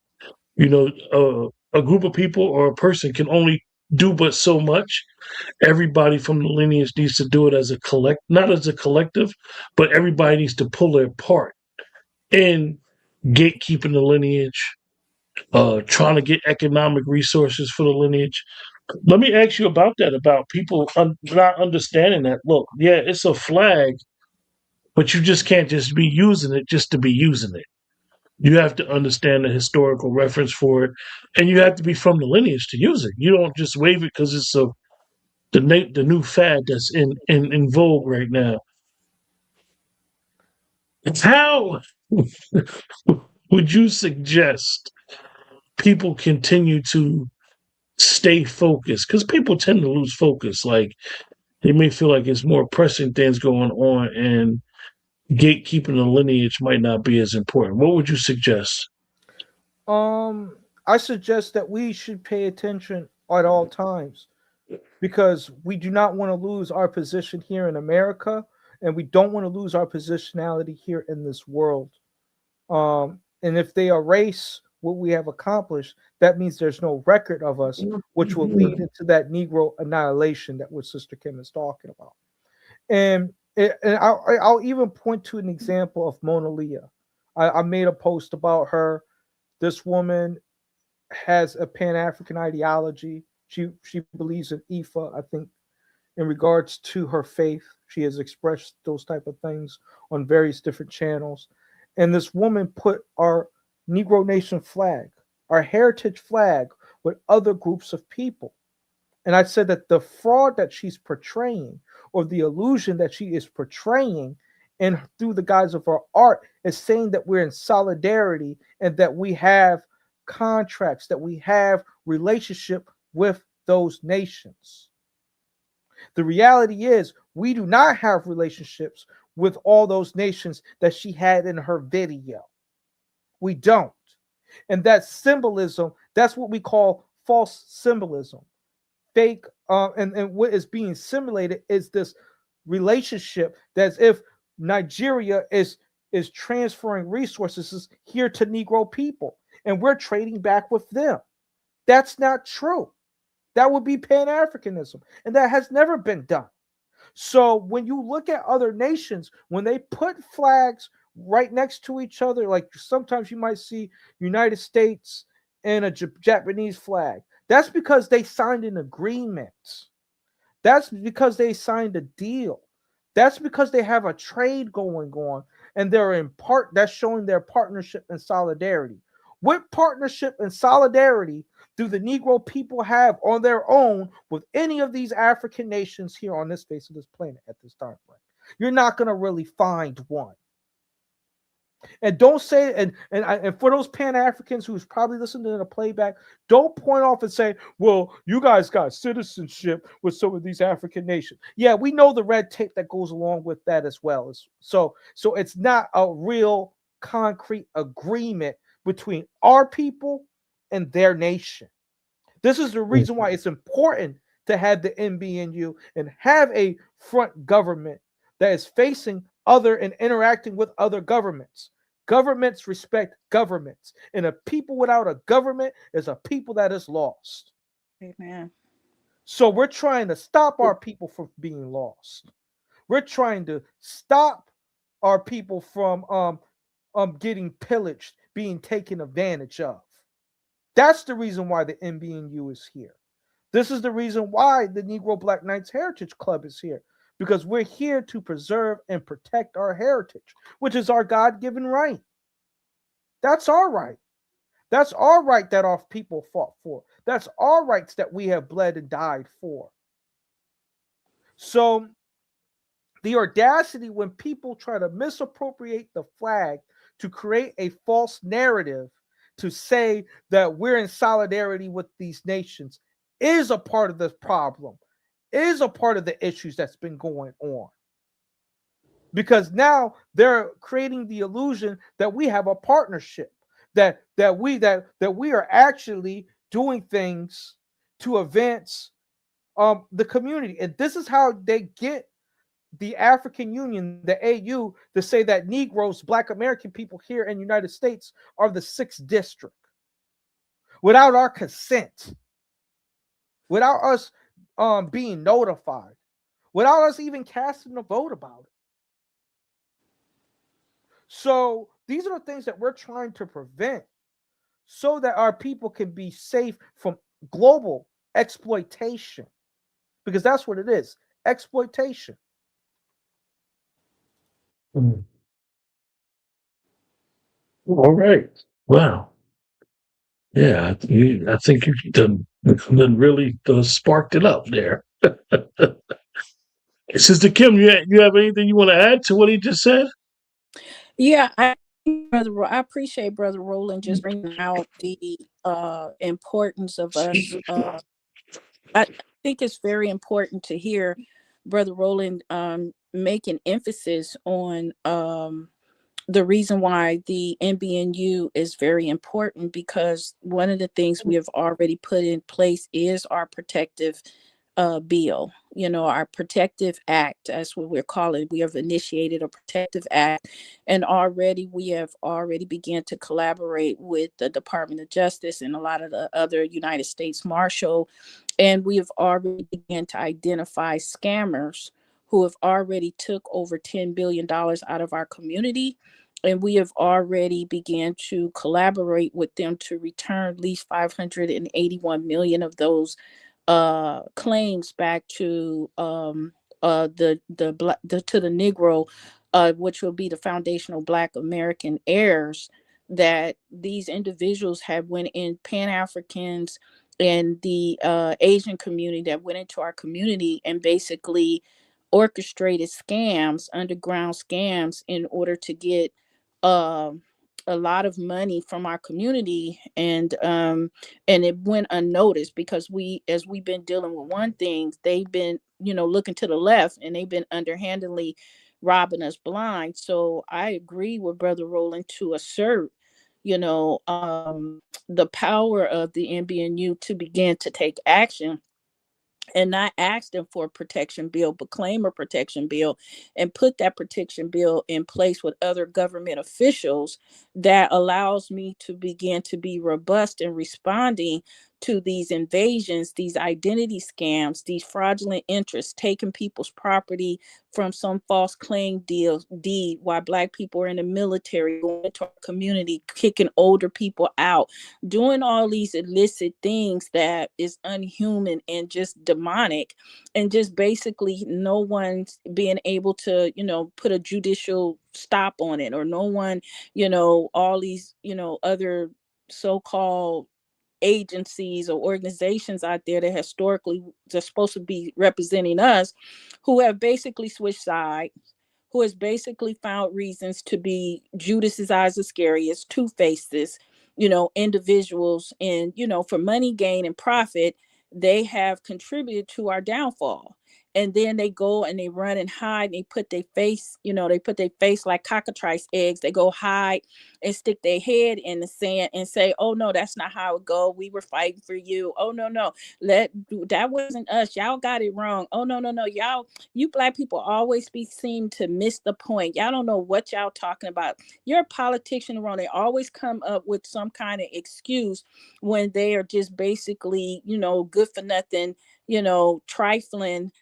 You know, a group of people or a person can only do but so much. Everybody from the lineage needs to do it as a not as a collective, but everybody needs to pull their part in gatekeeping the lineage, trying to get economic resources for the lineage. Let me ask you about that, about people not understanding that. Look, yeah, it's a flag, but you just can't just be using it just to be using it. You have to understand the historical reference for it, and you have to be from the lineage to use it. You don't just wave it because it's the new fad that's in vogue right now. How would you suggest people continue to stay focused? Because people tend to lose focus. Like they may feel like it's more pressing things going on, and gatekeeping the lineage might not be as important. What would you suggest? I suggest that we should pay attention at all times because we do not want to lose our position here in America, and we don't want to lose our positionality here in this world. And if they erase what we have accomplished, that means there's no record of us, which will lead into that Negro annihilation that what Sister Kim is talking about. And I'll even point to an example of Mona Leah. I made a post about her. This woman has a Pan African ideology. She believes in Ifa. I think in regards to her faith, she has expressed those type of things on various different channels. And this woman put our Negro Nation flag, our heritage flag, with other groups of people. And I said that the fraud that she's portraying, or the illusion that she is portraying, and through the guise of her art, is saying that we're in solidarity and that we have contracts, that we have relationship with those nations. The reality is, we do not have relationships with all those nations that she had in her video. We don't. And that symbolism, that's what we call false symbolism. Fake, and what is being simulated is this relationship that's if Nigeria is transferring resources here to Negro people, and we're trading back with them. That's not true. That would be Pan-Africanism, and that has never been done. So when you look at other nations, when they put flags right next to each other, like sometimes you might see United States and a Japanese flag, that's because they signed an agreement. That's because they signed a deal. That's because they have a trade going on, and they're in part, that's showing their partnership and solidarity. What partnership and solidarity do the Negro people have on their own with any of these African nations here on this face of this planet at this time frame? You're not going to really find one. And don't say, and for those Pan-Africans who's probably listening to the playback, don't point off and say, well, you guys got citizenship with some of these African nations. Yeah, we know the red tape that goes along with that as well. So it's not a real concrete agreement between our people and their nation. This is the reason why it's important to have the NBNU and have a front government that is facing other and interacting with other governments. Governments respect governments, and a people without a government is a people that is lost. Amen. So we're trying to stop our people from being lost. We're trying to stop our people from getting pillaged, being taken advantage of. That's the reason why the NBNU is here. This is the reason why the Negro Black Knights Heritage Club is here, because we're here to preserve and protect our heritage, which is our God-given right. That's our right. That's our right that our people fought for. That's our rights that we have bled and died for. So the audacity when people try to misappropriate the flag to create a false narrative to say that we're in solidarity with these nations is a part of the problem, is a part of the issues that's been going on. Because now they're creating the illusion that we have a partnership, that we are actually doing things to advance the community. And this is how they get the African Union, the AU, to say that Negroes, Black American people here in the United States are the 6th district without our consent, without us being notified, without us even casting a vote about it. So these are the things that we're trying to prevent so that our people can be safe from global exploitation, because that's what it is, exploitation. Mm. All right. Wow. Yeah, I think you done really sparked it up there. Sister Kim, you have anything you want to add to what he just said? Yeah, I appreciate Brother Roland just bringing out the importance of us. I think it's very important to hear Brother Roland make an emphasis on the reason why the NBNU is very important, because one of the things we have already put in place is our protective bill, our protective act. That's what we're calling. We have initiated a protective act, and we have already began to collaborate with the Department of Justice and a lot of the other United States Marshal, and we have already began to identify scammers who have already took over $10 billion out of our community. And we have already began to collaborate with them to return at least 581 million of those claims back to to the Negro which will be the foundational Black American heirs, that these individuals have went in, Pan-Africans and the Asian community that went into our community and basically orchestrated scams, underground scams, in order to get uh, a lot of money from our community, and it went unnoticed because as we've been dealing with one thing, they've been, looking to the left, and they've been underhandedly robbing us blind. So I agree with Brother Roland to assert, the power of the NBNU to begin to take action and not ask them for a protection bill, but claim a protection bill and put that protection bill in place with other government officials that allows me to begin to be robust in responding to these invasions, these identity scams, these fraudulent interests, taking people's property from some false claim deed while Black people are in the military, going into our community, kicking older people out, doing all these illicit things that is unhuman and just demonic, and just basically no one's being able to, put a judicial stop on it, or no one, all these, other so-called agencies or organizations out there that historically are supposed to be representing us, who have basically switched sides, who has basically found reasons to be Judas's eyes Iscariot's, two-faces, individuals, and, for money gain and profit, they have contributed to our downfall. And then they go and they run and hide, and they put their face, like cockatrice eggs. They go hide and stick their head in the sand and say, oh no, that's not how it go. We were fighting for you. Oh no, that wasn't us. Y'all got it wrong. Oh no, y'all, you Black people always seem to miss the point. Y'all don't know what y'all talking about. You're a politician wrong. They always come up with some kind of excuse when they are just basically, good for nothing, trifling,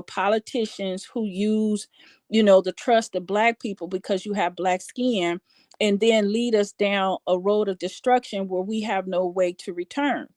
politicians who use, the trust of Black people because you have Black skin, and then lead us down a road of destruction where we have no way to return.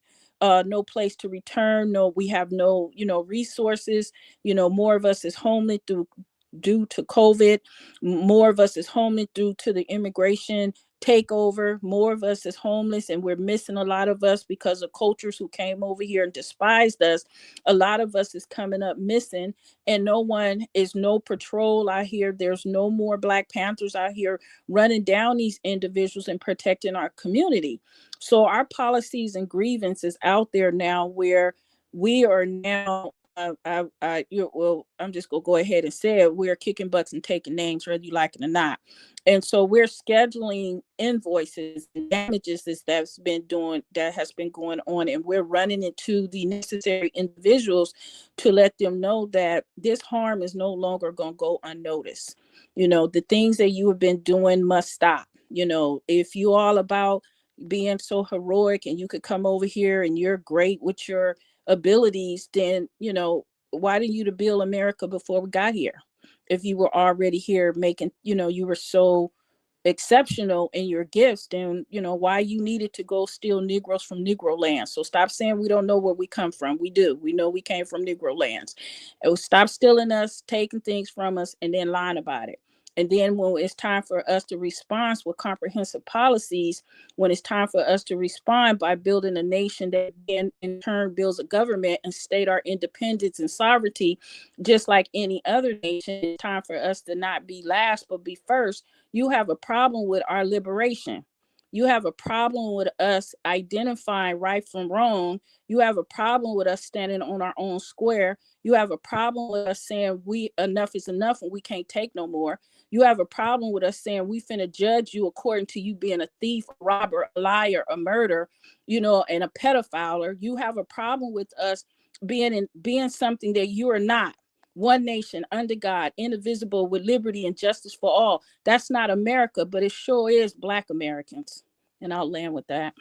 No place to return. No, we have no, resources. More of us is homeless due to COVID. More of us is homeless due to the immigration takeover. More of us is homeless, and we're missing a lot of us because of cultures who came over here and despised us. A lot of us is coming up missing, and no patrol out here. There's no more Black Panthers out here running down these individuals and protecting our community. So our policies and grievances out there now, where we are now, I'm just gonna go ahead and say it. We're kicking butts and taking names, whether you like it or not. And so we're scheduling invoices and damages that has been going on, and we're running into the necessary individuals to let them know that this harm is no longer going to go unnoticed. The things that you have been doing must stop. If you all about being so heroic and you could come over here and you're great with your abilities, then why didn't you to build America before we got here? If you were already here making, you were so exceptional in your gifts, then why you needed to go steal Negroes from Negro lands. So stop saying we don't know where we come from. We do. We know we came from Negro lands. Stop stealing us, taking things from us, and then lying about it. And then when it's time for us to respond with comprehensive policies, when it's time for us to respond by building a nation that then in turn builds a government and state our independence and sovereignty, just like any other nation, it's time for us to not be last, but be first. You have a problem with our liberation. You have a problem with us identifying right from wrong. You have a problem with us standing on our own square. You have a problem with us saying enough is enough and we can't take no more. You have a problem with us saying we finna judge you according to you being a thief, a robber, a liar, a murderer, and a pedophile. You have a problem with us being something that you are not. One nation under God, indivisible, with liberty and justice for all. That's not America, but it sure is Black Americans. And I'll land with that.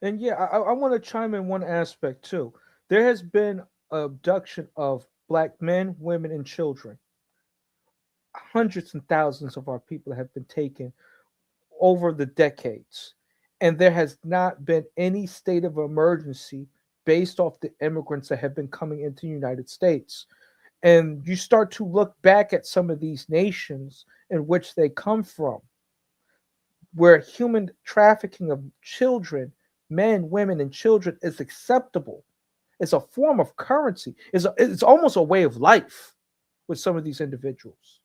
And yeah, I want to chime in one aspect too. There has been abduction of Black men, women, and children. Hundreds and thousands of our people have been taken over the decades, and there has not been any state of emergency based off the immigrants that have been coming into the United States. And you start to look back at some of these nations in which they come from, where human trafficking of children, men, women, and children is acceptable. It's a form of currency. It's almost a way of life with some of these individuals.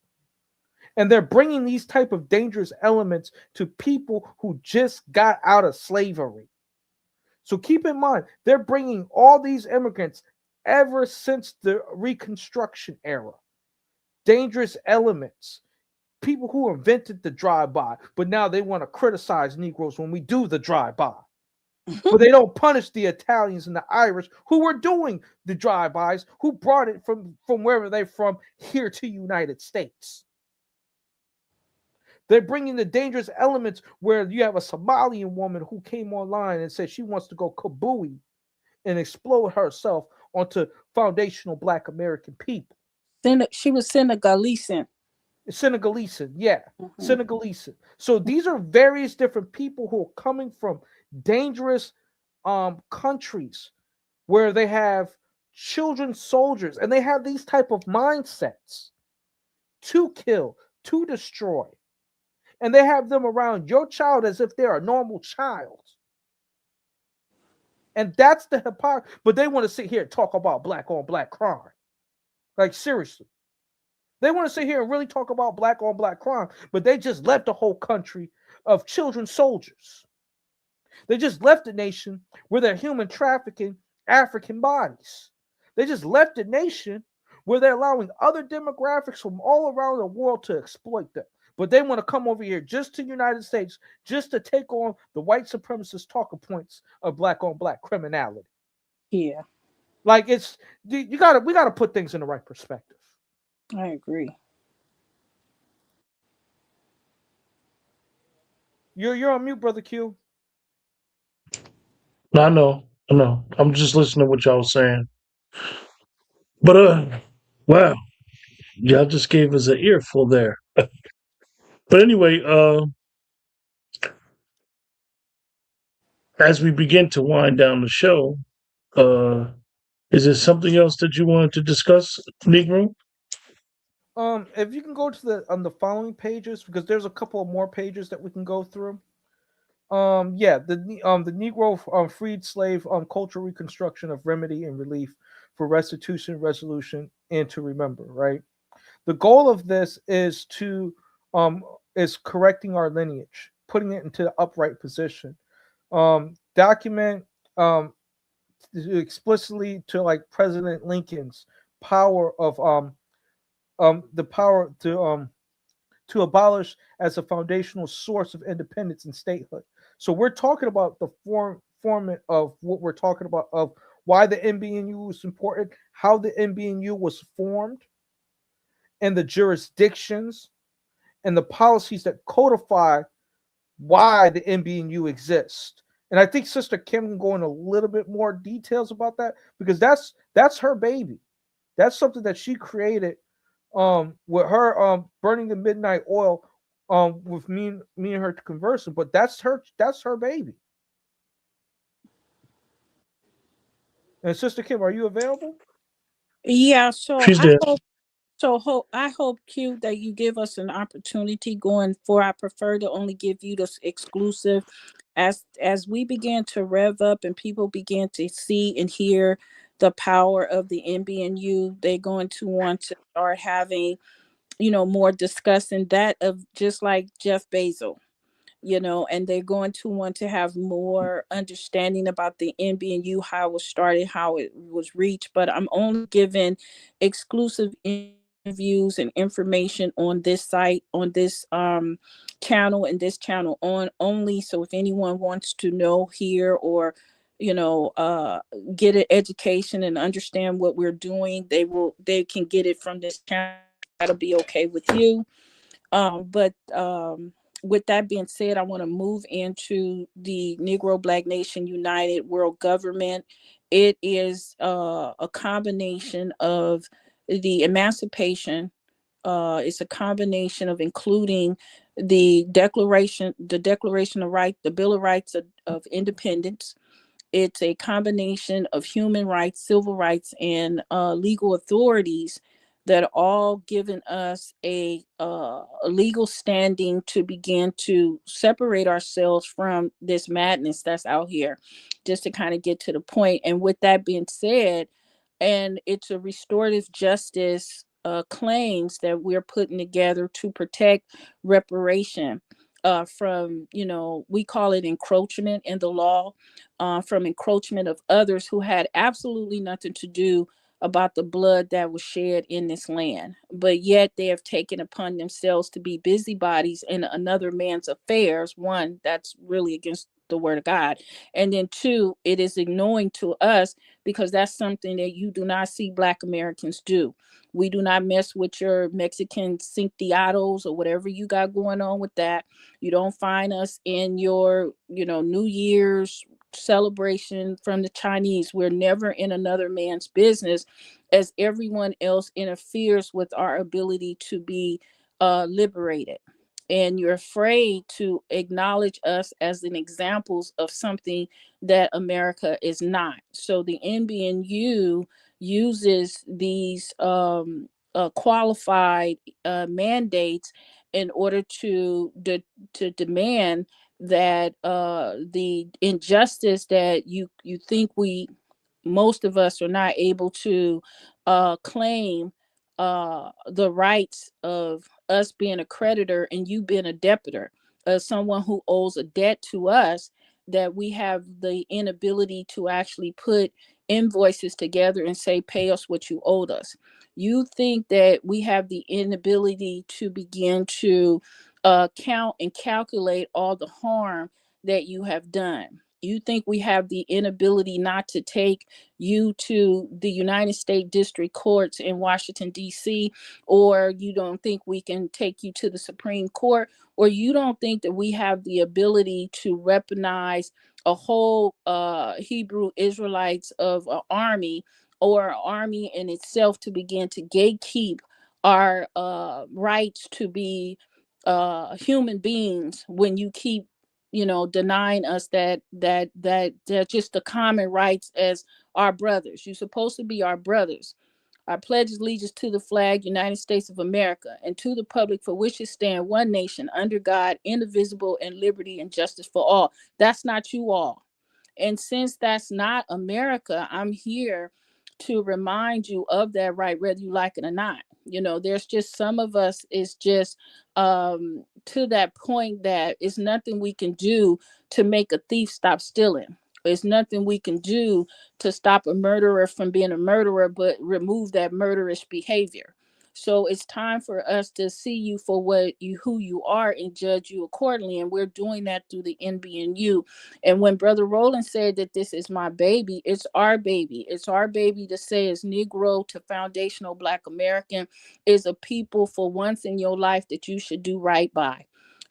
And they're bringing these type of dangerous elements to people who just got out of slavery. So keep in mind, they're bringing all these immigrants ever since the Reconstruction era. Dangerous elements, people who invented the drive-by, but now they want to criticize Negroes when we do the drive-by. But they don't punish the Italians and the Irish who were doing the drive-bys, who brought it from wherever they're from here to United States. They're bringing the dangerous elements where you have a Somalian woman who came online and said she wants to go kabooey and explode herself onto foundational Black American people. She was Senegalese. Senegalese, yeah, Mm-hmm. Senegalese. So these are various different people who are coming from dangerous countries where they have children soldiers, and they have these type of mindsets to kill, to destroy, and they have them around your child as if they're a normal child. And that's the hypocrisy. But they want to sit here and talk about black on black crime. Like, seriously. They want to sit here and really talk about black on black crime, but they just left a whole country of children soldiers. They just left a nation where they're human trafficking African bodies. They just left a nation where they're allowing other demographics from all around the world to exploit them. But they want to come over here just to the United States, just to take on the white supremacist talking points of black on black criminality. Yeah. Like, we gotta put things in the right perspective. I agree. You're on mute, Brother Q. I know. I'm just listening to what y'all saying. But wow, y'all just gave us an earful there. But anyway, as we begin to wind down the show, is there something else that you wanted to discuss, Negro? If you can go to the following pages, because there's a couple of more pages that we can go through. The Negro freed slave cultural reconstruction of remedy and relief for restitution, resolution, and to remember. Right. The goal of this is is correcting our lineage, putting it into the upright position. Document explicitly to like President Lincoln's power of the power to abolish as a foundational source of independence and statehood. So we're talking about the format of what we're talking about, of why the NBNU was important, how the NBNU was formed, and the jurisdictions and the policies that codify why the NBNU exists. And I think Sister Kim can go in a little bit more details about that, because that's her baby. That's something that she created with her burning the midnight oil with me and her conversing. But that's her baby. And Sister Kim, are you available? Yeah. So She's there. I hope, Q, that you give us an opportunity going forward. I prefer to only give you this exclusive as we begin to rev up and people begin to see and hear the power of the NBNU. They're going to want to start having, more discussing that, of just like Jeff Bezos. And they're going to want to have more understanding about the NBNU, how it was started, how it was reached. But I'm only giving exclusive interviews and information on this site, on this channel, and this channel on only. So if anyone wants to know here, or get an education and understand what we're doing, they can get it from this channel. That'll be okay with you. But with that being said, I want to move into the Negro Black Nation United World Government. It is a combination of the emancipation. It's a combination of including the Declaration of Rights, the Bill of Rights of Independence. It's a combination of human rights, civil rights, and legal authorities that all given us a legal standing to begin to separate ourselves from this madness that's out here, just to kind of get to the point. And with that being said, and it's a restorative justice claims that we're putting together to protect reparation from, we call it encroachment in the law, from encroachment of others who had absolutely nothing to do about the blood that was shed in this land. But yet they have taken upon themselves to be busybodies in another man's affairs. One, that's really against the word of God. And then two, it is ignoring to us, because that's something that you do not see Black Americans do. We do not mess with your Mexican Cintiados or whatever you got going on with that. You don't find us in your, New Year's celebration from the Chinese. We're never in another man's business, as everyone else interferes with our ability to be liberated. And you're afraid to acknowledge us as an examples of something that America is not. So the NBNU uses these qualified mandates in order to demand that the injustice that you think most of us are not able to claim the rights of us being a creditor and you being a debtor, someone who owes a debt to us, that we have the inability to actually put invoices together and say, pay us what you owed us. You think that we have the inability to begin to count and calculate all the harm that you have done. You think we have the inability not to take you to the United States District Courts in Washington, D.C., or you don't think we can take you to the Supreme Court, or you don't think that we have the ability to recognize a whole Hebrew Israelites of an army, or an army in itself, to begin to gatekeep our rights to be human beings, when you keep denying us that they're just the common rights as our brothers. You're supposed to be our brothers. I pledge allegiance to the flag, United States of America, and to the public for which it stands, one nation, under God, indivisible, and liberty and justice for all. That's not you all. And since that's not America, I'm here to remind you of that right, whether you like it or not. There's just some of us is just to that point that it's nothing we can do to make a thief stop stealing. There's nothing we can do to stop a murderer from being a murderer, but remove that murderous behavior. So it's time for us to see you for who you are, and judge you accordingly. And we're doing that through the NBNU. And when Brother Roland said that this is my baby, it's our baby. It's our baby to say, as Negro to foundational Black American, is a people for once in your life that you should do right by.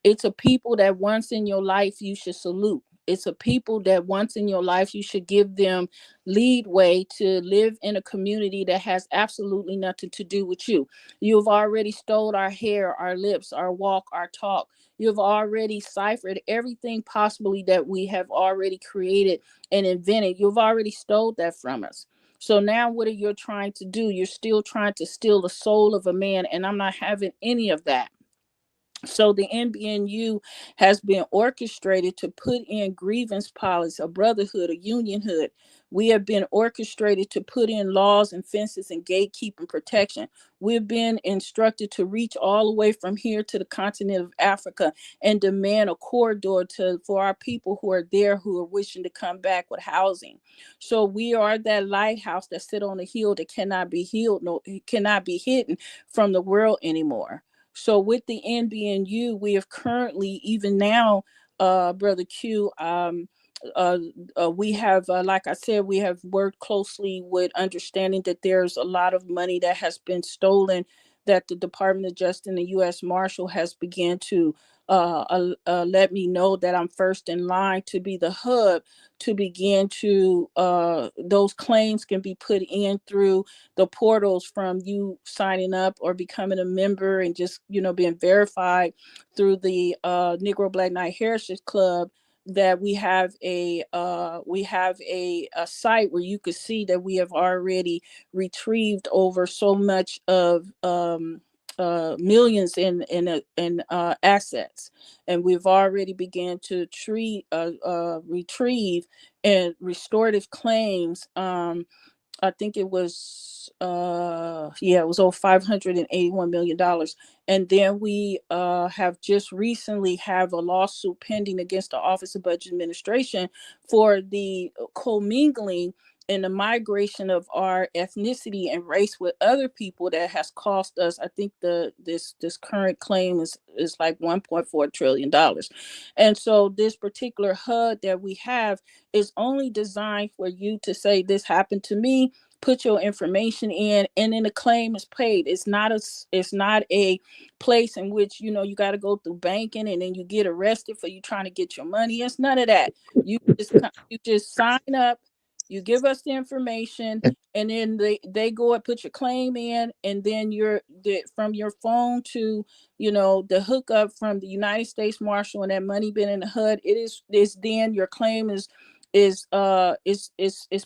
It's a people that once in your life you should salute. It's a people that once in your life you should give them lead way to live in a community that has absolutely nothing to do with you. You've already stole our hair, our lips, our walk, our talk. You've already ciphered everything possibly that we have already created and invented. You've already stole that from us. So now what are you trying to do? You're still trying to steal the soul of a man, and I'm not having any of that. So the NBNU has been orchestrated to put in grievance policy, a brotherhood, a unionhood. We have been orchestrated to put in laws and fences and gatekeeping protection. We've been instructed to reach all the way from here to the continent of Africa and demand a corridor for our people who are there, who are wishing to come back with housing. So we are that lighthouse that sit on a hill that cannot be healed, no, it cannot be hidden from the world anymore. So with the NBNU, we have currently, even now, Brother Q, we have, like I said, we have worked closely with understanding that there's a lot of money that has been stolen, that the Department of Justice and the U.S. Marshal has began to let me know that I'm first in line to be the hub to begin to, those claims can be put in through the portals, from you signing up or becoming a member and just, being verified through the Negro Black Knight Heritage Club. that we have a site where you could see that we have already retrieved over so much of millions in assets, and we've already began to retrieve and restorative claims. I think it was it was over $581 million. And then we have just recently have a lawsuit pending against the Office of Budget Administration for the commingling and the migration of our ethnicity and race with other people that has cost us. I think this current claim is like $1.4 trillion. And so this particular HUD that we have is only designed for you to say this happened to me, put your information in, and then the claim is paid. It's not a place in which you got to go through banking and then you get arrested for you trying to get your money. It's none of that. You just sign up, you give us the information, and then they go and put your claim in, and then from your phone to the hookup from the United States Marshal and that money been in the HUD. Is then your claim is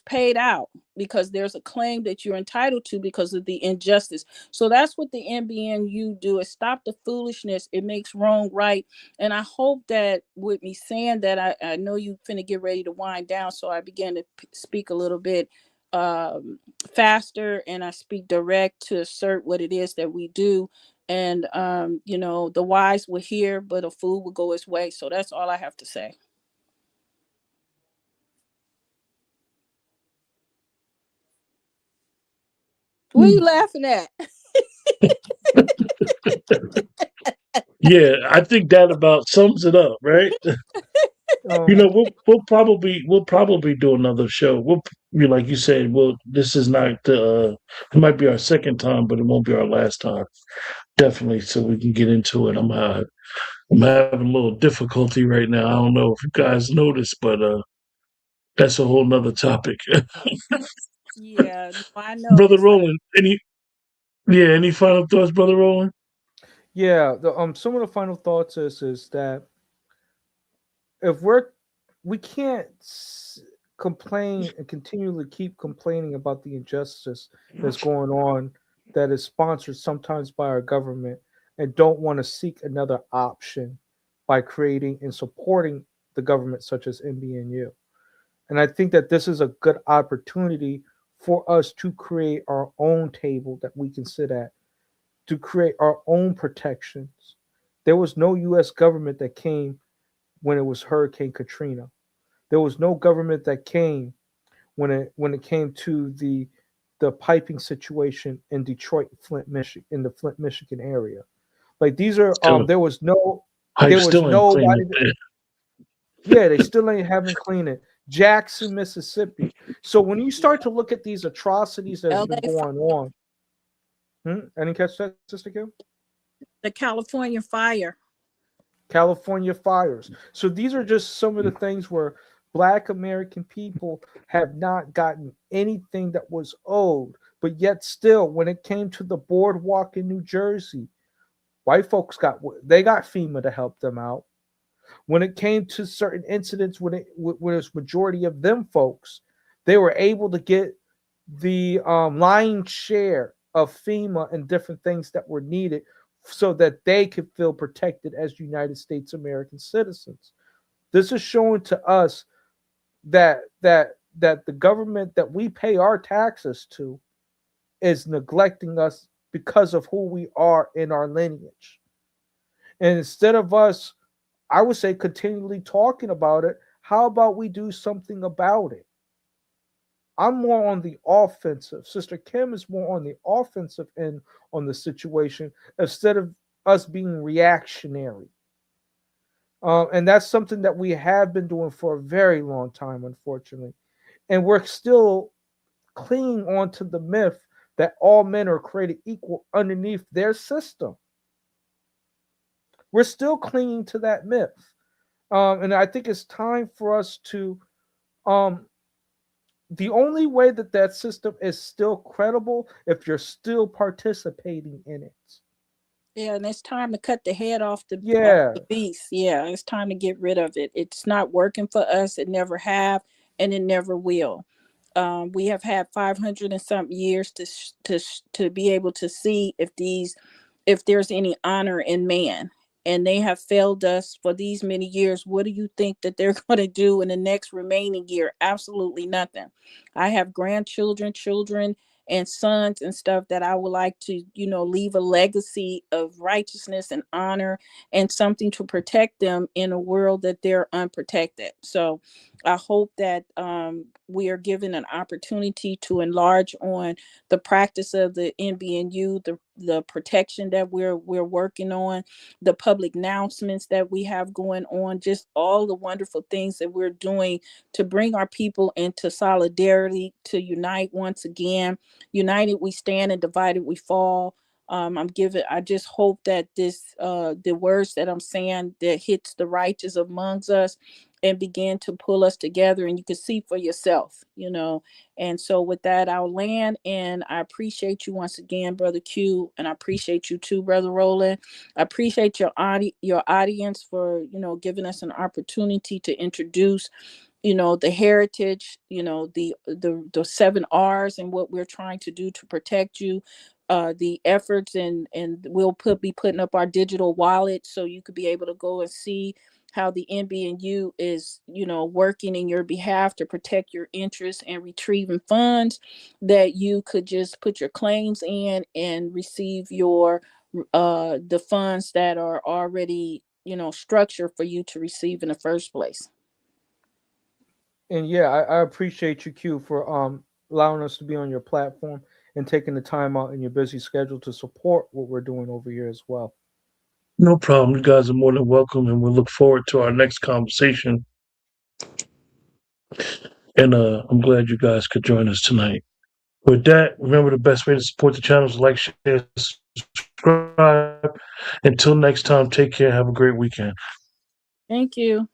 paid out because there's a claim that you're entitled to because of the injustice. So that's what the NBNU do, is stop the foolishness. It makes wrong right. And I hope that with me saying that, I know you finna get ready to wind down, so I began to speak a little bit faster, and I speak direct to assert what it is that we do. And the wise will hear, but a fool will go his way. So that's all I have to say. What are you laughing at? Yeah, I think that about sums it up, right? Um, We'll probably do another show. Like you said, this is not it might be our second time, but it won't be our last time. Definitely, so we can get into it. I'm having a little difficulty right now. I don't know if you guys noticed, but that's a whole nother topic. Yeah, no, I Brother noticed. Roland, any final thoughts, Brother Roland? yeah, some of the final thoughts is that if we can't complain and continually keep complaining about the injustice that's going on, that is sponsored sometimes by our government, and don't want to seek another option by creating and supporting the government such as NBNU. And I think that this is a good opportunity for us to create our own table that we can sit at, to create our own protections. There was no US government that came when it was Hurricane Katrina. There was no government that came when it came to the piping situation in Detroit, Flint, Michigan, in the Flint, Michigan area. Like these are Still, Hype there was still ain't clean nobody up that, there. yeah, they still ain't haven't cleaned it. Jackson, Mississippi. So when you Yeah, start to look at these atrocities that's been LA, going on, any catch that, Sister Kim? the California fire. California fires. So these are just some of the things where Black American people have not gotten anything that was owed, but yet still, when it came to the boardwalk in New Jersey, white folks got FEMA to help them out. When it came to certain incidents, when it was majority of them folks, they were able to get the lion's share of FEMA and different things that were needed so that they could feel protected as United States American citizens. This is showing to us that the government that we pay our taxes to is neglecting us because of who we are in our lineage. And instead of us, I would say, continually talking about it, how about we do something about it? I'm more on the offensive. Sister Kim is more on the offensive end on the situation instead of us being reactionary. And that's something that we have been doing for a very long time, unfortunately. And we're still clinging on to the myth that all men are created equal underneath their system. We're still clinging to that myth. And I think it's time for us to um, the only way that that system is still credible if you're still participating in it. Yeah, and it's time to cut the head off Yeah, the beast. Yeah, it's time to get rid of it. It's not working for us. It never have, and it never will. We have had 500 and something years to be able to see if there's any honor in man, and they have failed us for these many years. What do you think that they're going to do in the next remaining year? Absolutely nothing. I have grandchildren, children, and sons and stuff that I would like to, leave a legacy of righteousness and honor and something to protect them in a world that they're unprotected. So I hope that we are given an opportunity to enlarge on the practice of the NBNU, the protection that we're working on, the public announcements that we have going on, just all the wonderful things that we're doing to bring our people into solidarity, to unite once again. United we stand, and divided we fall. I just hope that the words that I'm saying that hits the righteous amongst us and begin to pull us together, and you can see for yourself. And so with that, I'll land, and I appreciate you once again, Brother Q, and I appreciate you too, Brother Roland. I appreciate your audience for, giving us an opportunity to introduce, the heritage, the 7 R's and what we're trying to do to protect you. The efforts, and we'll be putting up our digital wallet so you could be able to go and see how the NBNU is, working in your behalf to protect your interests and retrieving funds that you could just put your claims in and receive the funds that are already, structured for you to receive in the first place. and yeah, I appreciate you, Q, for allowing us to be on your platform and taking the time out in your busy schedule to support what we're doing over here as well. No problem. You guys are more than welcome, and we'll look forward to our next conversation. And I'm glad you guys could join us tonight. With that, remember the best way to support the channel is like, share, subscribe. Until next time, take care. Have a great weekend. Thank you.